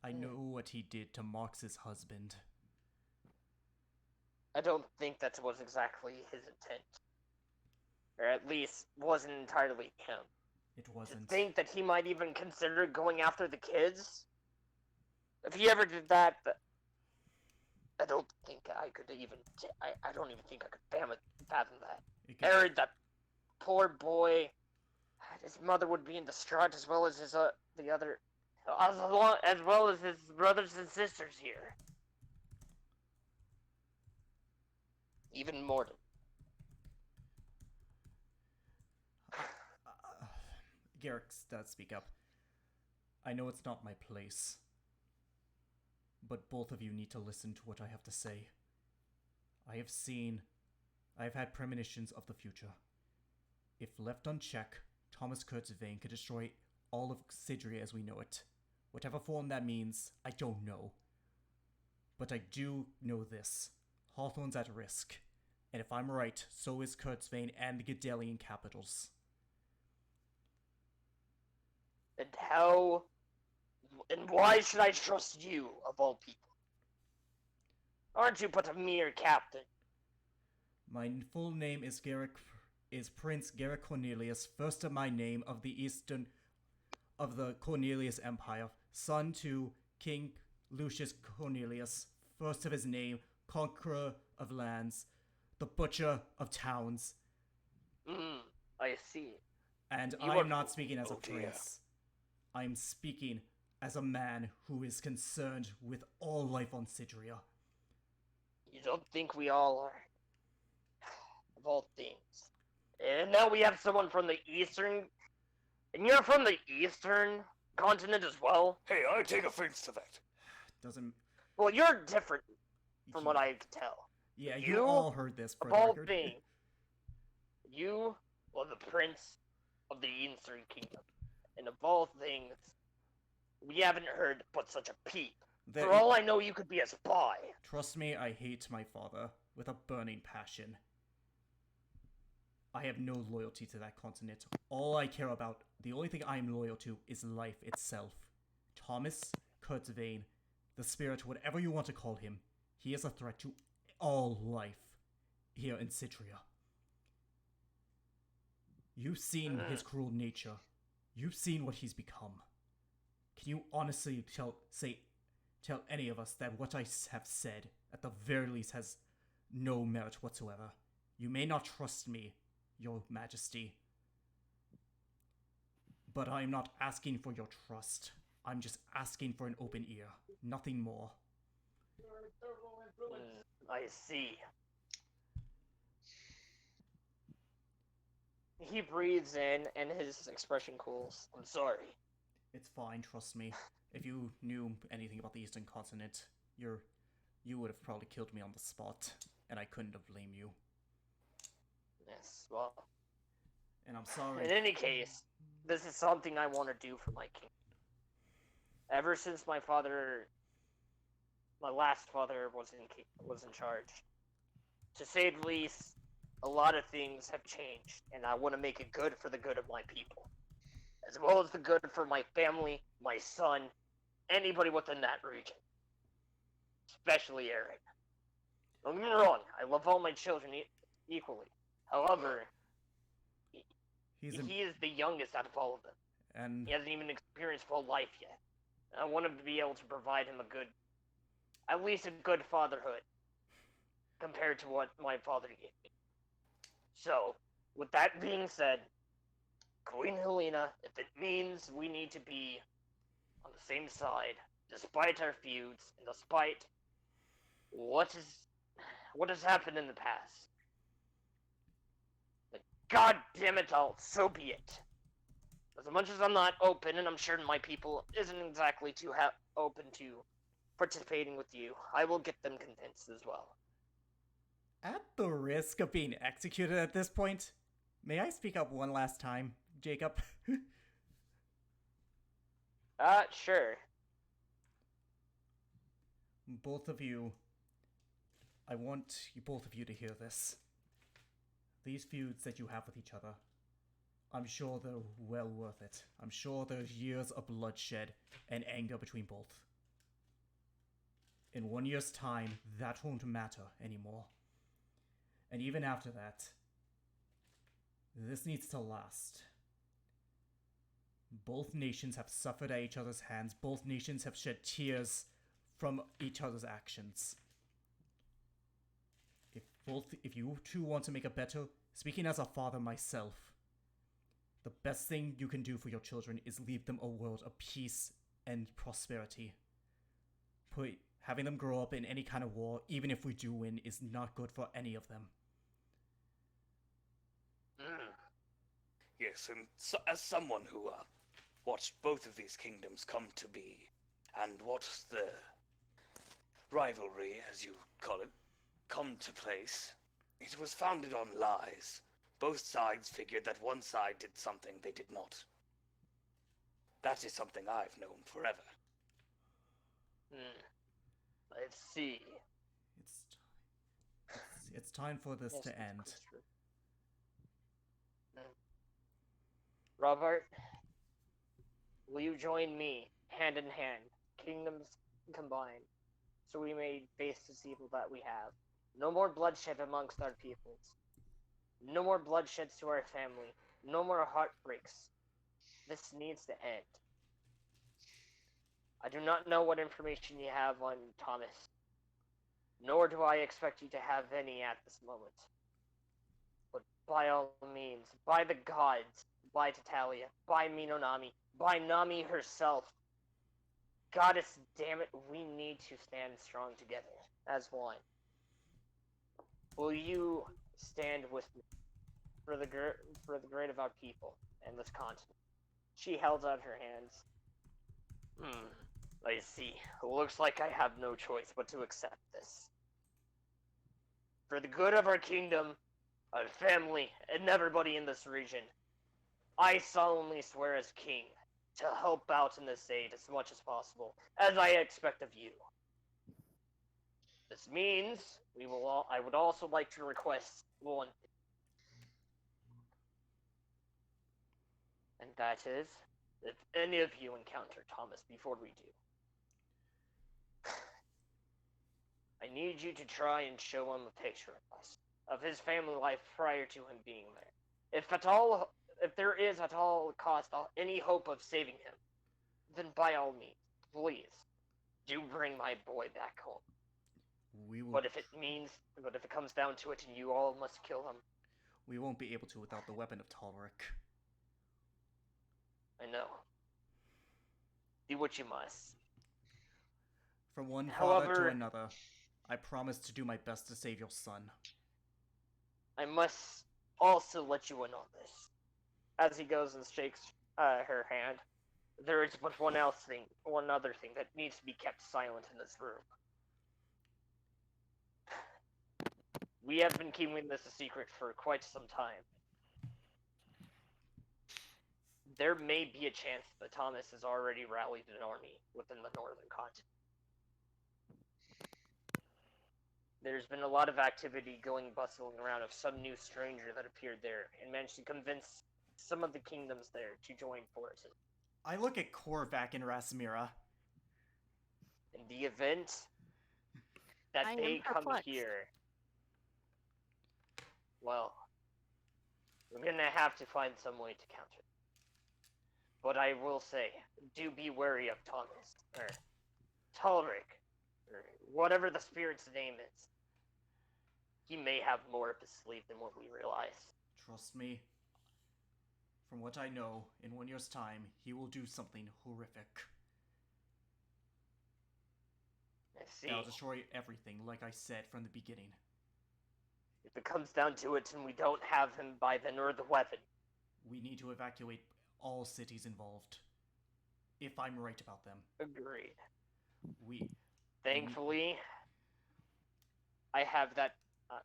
I know what he did to Mox's husband. I don't think that was exactly his intent. Or at least wasn't entirely him. It To wasn't. think that he might even consider going after the kids? If he ever did that, I don't think I could even... I don't even think I could fathom that. It could- Aaron, that poor boy... His mother would be in distraught as well as his, the other... as well as his brothers and sisters here. Even Morden. Garrick does speak up. I know it's not my place, but both of you need to listen to what I have to say. I have had premonitions of the future. If left unchecked, Thomas Kurt's vein could destroy all of Cidria as we know it. Whatever form that means, I don't know. But I do know this. Hawthorne's at risk. And if I'm right, so is Kurtzvane and the Gedelian capitals. And how... And why should I trust you, of all people? Aren't you but a mere captain? My full name is Prince Garrick Cornelius, first of my name of the Cornelius Empire, son to King Lucius Cornelius, first of his name, conqueror of lands, the butcher of towns. I see. And You I are- am not speaking as a Oh, dear. prince. I am speaking as a man who is concerned with all life on Cidria. You don't think we all are? Of all things. And now we have someone from the eastern... And you're from the eastern continent as well? Hey, I take offense to that. Doesn't... Well, you're different from what I can tell. Yeah, you You, all heard this, for Of the all record. things, you are the prince of the eastern kingdom. And of all things, we haven't heard but such a peep. There- For all I know, you could be a spy. Trust me, I hate my father with a burning passion. I have no loyalty to that continent. All I care about, the only thing I am loyal to, is life itself. Thomas Kurtzvane, the spirit, whatever you want to call him, he is a threat to all life here in Cidria. You've seen his cruel nature. You've seen what he's become. Can you honestly tell any of us that what I have said, at the very least, has no merit whatsoever? You may not trust me, Your Majesty, but I'm not asking for your trust. I'm just asking for an open ear, nothing more. I see. He breathes in, and his expression cools. I'm sorry. It's fine, trust me. If you knew anything about the Eastern Continent, you would have probably killed me on the spot, and I couldn't have blamed you. Yes, well, And I'm sorry. in any case, this is something I want to do for my king. Ever since my last father was in charge, to say the least, a lot of things have changed, and I want to make it good for the good of my people, as well as the good for my family, my son, anybody within that region, especially Eric. Don't get me wrong, I love all my children equally. However, He he is the youngest out of all of them. and He hasn't even experienced full life yet. I want him to be able to provide him at least a good fatherhood, compared to what my father gave me. So, with that being said, Queen Helena, if it means we need to be on the same side, despite our feuds, and despite what has happened in the past, but God damn it all, so be it. As much as I'm not open, and I'm sure my people isn't exactly too open to participating with you, I will get them convinced as well. at the risk of being executed at this point, may I speak up one last time, Jacob? Sure. Both of you, I want both of you to hear this. These feuds that you have with each other, I'm sure they're well worth it. I'm sure there's years of bloodshed and anger between both. In 1 year's time, that won't matter anymore. And even after that, this needs to last. Both nations have suffered at each other's hands. Both nations have shed tears from each other's actions. If you two want to make it better, speaking as a father myself, the best thing you can do for your children is leave them a world of peace and prosperity. Having them grow up in any kind of war, even if we do win, is not good for any of them. Yes, and as someone who watched both of these kingdoms come to be, and watched the rivalry, as you call it, come to place, it was founded on lies. Both sides figured that one side did something they did not. That is something I've known forever. Let's see. It's time for this Yes, to that's end. quite true. Robert, will you join me, hand in hand, kingdoms combined, so we may face this evil that we have? No more bloodshed amongst our peoples. No more bloodshed to our family. No more heartbreaks. This needs to end. I do not know what information you have on Thomas, nor do I expect you to have any at this moment. But by all means, by the gods, by Tatalia, by Minonami, by Nami herself, goddess damn it, we need to stand strong together as one. Will you stand with me for the great of our people and this continent? She held out her hands. I see. Looks like I have no choice but to accept this. For the good of our kingdom, our family, and everybody in this region, I solemnly swear as king to help out in this aid as much as possible, as I expect of you. This means I would also like to request one thing. And that is, if any of you encounter Thomas before we do, I need you to try and show him a picture of us, of his family life prior to him being there. If there is at all cost any hope of saving him, then by all means, please, do bring my boy back home. We will. But if it comes down to it and you all must kill him, We won't be able to without the weapon of Talric. I know. Do what you must. From one father to However- another, I promise to do my best to save your son. I must also let you in on this. As he goes and shakes her hand, there is but one other thing that needs to be kept silent in this room. We have been keeping this a secret for quite some time. There may be a chance that Thomas has already rallied an army within the northern continent. There's been a lot of activity bustling around of some new stranger that appeared there and managed to convince some of the kingdoms there to join forces. I look at Korvac and Rasmira. In the event that I am they come perplexed. here, well, we're gonna have to find some way to counter it. But I will say, do be wary of Thomas, or Talric, or whatever the spirit's name is. He may have more up his sleeve than what we realize. Trust me. From what I know, in 1 year's time, he will do something horrific. I see. That'll destroy everything, like I said from the beginning. If it comes down to it and we don't have him by then or the weapon, We need to evacuate all cities involved. If I'm right about them. agreed. We... Thankfully, I have that.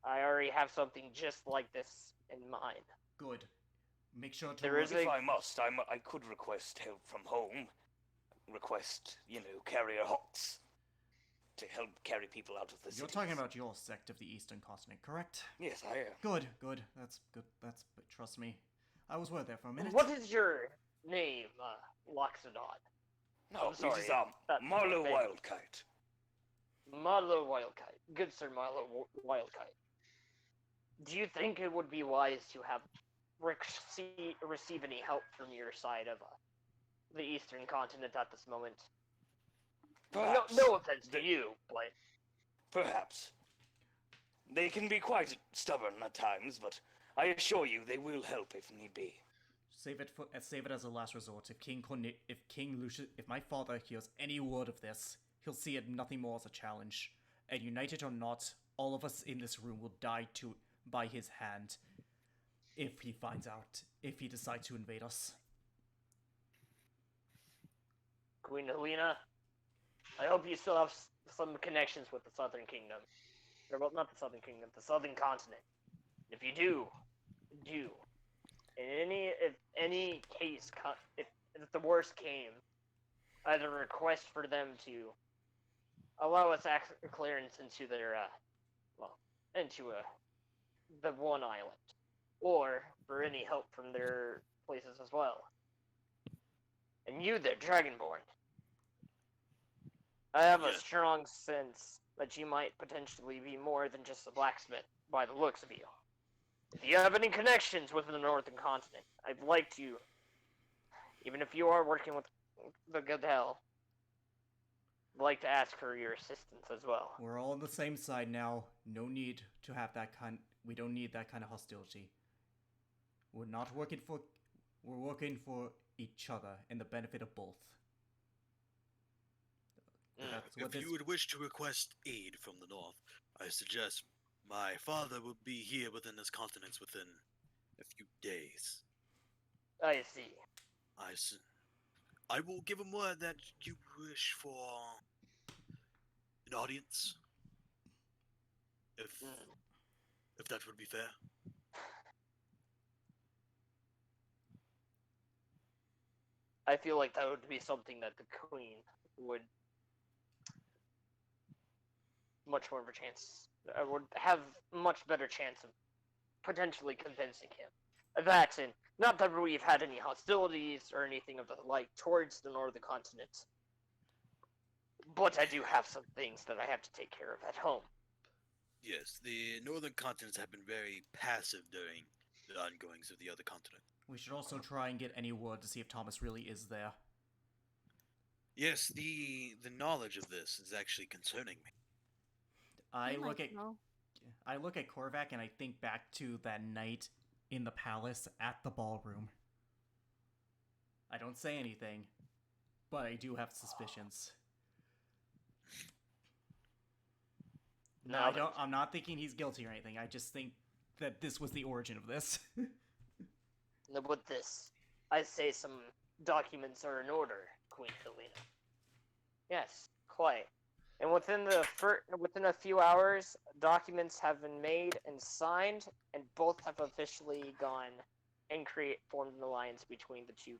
I already have something just like this in mind. Good. Make sure to... There is If a- I must, I could request help from home. Request, carrier hots to help carry people out of the You're cities. talking about your sect of the Eastern Continent, correct? Yes, I am. Good, good. That's good. But trust me. I was worried there for a minute. What is your name, Loxodon? No, I'm sorry, it is that's Marlowe bad. Wildkite. Marlo Wildkite. Good Sir Marlo Wildkite. Do you think it would be wise to have receive any help from your side of the Eastern Continent at this moment? Perhaps. No offense to you, but Perhaps. They can be quite stubborn at times, but I assure you they will help if need be. Save it as a last resort. If my father hears any word of this, he'll see it nothing more as a challenge. And united or not, all of us in this room will die by his hand. If he finds out, if he decides to invade us. Queen Helena, I hope you still have some connections with the Southern Kingdom. Or, well, not the Southern Kingdom, the Southern Continent. If you do. If any case, if the worst came, either request for them to allow us clearance into their, into the one island, or for any help from their places as well. And you there, Dragonborn. I have a Yeah. strong sense that you might potentially be more than just a blacksmith, by the looks of you. If you have any connections within the northern continent, I'd like to, even if you are working with the good hell, I'd like to ask for your assistance as well. We're all on the same side now. No need to have that kind. We don't need that kind of hostility. We're not working for. We're working for each other and the benefit of both. That's what If this. you would wish to request aid from the north, I suggest my father will be here within this continent within a few days. I see. I will give him word that you wish for an audience. If that would be fair. I feel like that would be something that the queen would much more of a chance. Would have much better chance of potentially convincing him. That, and not that we've had any hostilities or anything of the like towards the northern continent, but I do have some things that I have to take care of at home. Yes, the northern continents have been very passive during the ongoings of the other continent. We should also try and get any word to see if Thomas really is there. Yes, the knowledge of this is actually concerning me. I You look might at know. I look at Korvac and I think back to that night in the palace at the ballroom. I don't say anything, but I do have suspicions. No, Now I that- don't. I'm not thinking he's guilty or anything. I just think that this was the origin of this. Now with this, I say some documents are in order, Queen Helena. Yes, quite. And within a few hours, documents have been made and signed, and both have officially gone and formed an alliance between the two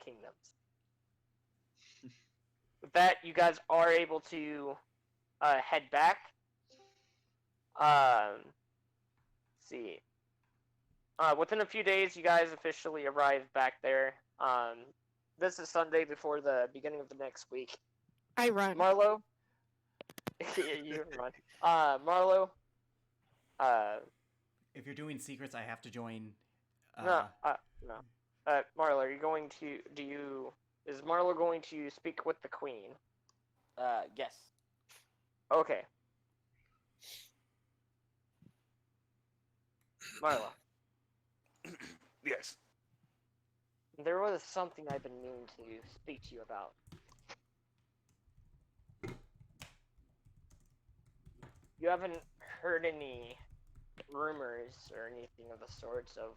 kingdoms. With that, you guys are able to head back. Let's see. Within a few days, you guys officially arrive back there. This is Sunday before the beginning of the next week. I run. Marlo, you run. Marlo. If you're doing secrets, I have to join. No. Marlo, are you going to? Is Marlo going to speak with the queen? Yes. Okay. Marlo, Yes. there was something I've been meaning to speak to you about. You haven't heard any rumors or anything of the sorts of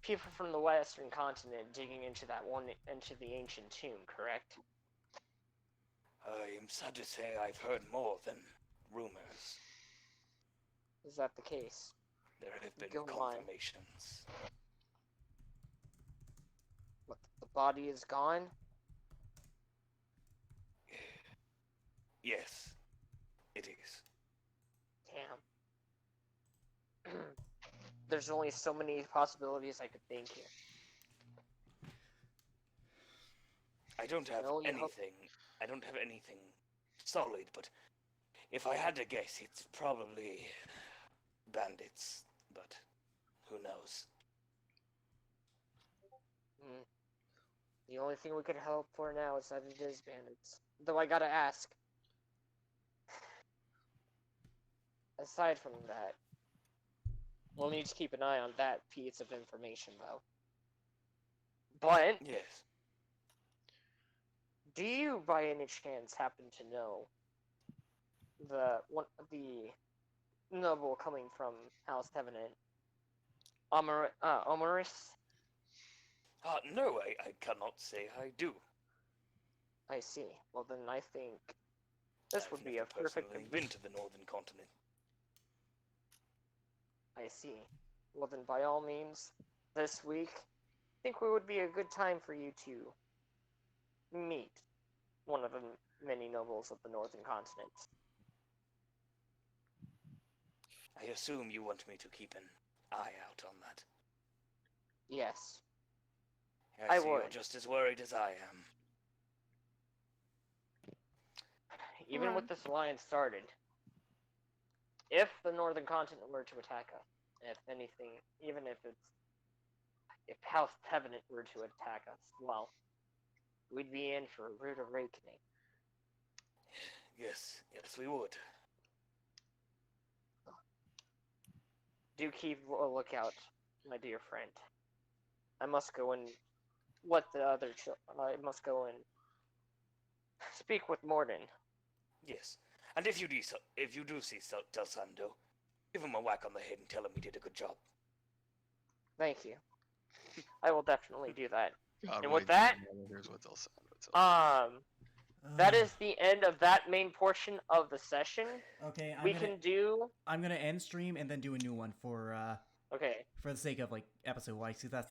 people from the western continent digging into the ancient tomb, correct? I am sad to say I've heard more than rumors. Is that the case? There have been Go on. confirmations. What, the body is gone? Yes, it is. Damn. There's only so many possibilities I could think here. I don't have only hope- anything. I don't have anything solid, but if I had to guess, it's probably bandits. But who knows? The only thing we could hope for now is that it is bandits. Though I gotta ask. Aside from that, we'll need to keep an eye on that piece of information, though. But Yes. do you, by any chance, happen to know the noble coming from House Tevenant, Omaris? No, I cannot say I do. I see. Well, then I think this I've would be never a perfect. personally been to the northern continent. I see. Well, then, by all means, this week, I think it would be a good time for you to meet one of the many nobles of the northern continent. I assume you want me to keep an eye out on that. Yes. I I see you're would. just as worried as I am. Even Well- with this alliance started, if the northern continent were to attack us, if anything, even if House Tevenant were to attack us, well, we'd be in for a rude awakening. Yes, we would. Do keep a lookout, my dear friend. I must go and I must go and speak with Morden. Yes. And if you do see Del Sando, give him a whack on the head and tell him he did a good job. Thank you. I will definitely do that. God, And wait with that, till Mother hears what they'll say. That is the end of that main portion of the session. Okay, We can do. I'm gonna end stream and then do a new one for Okay. the sake of like episode wise, because that's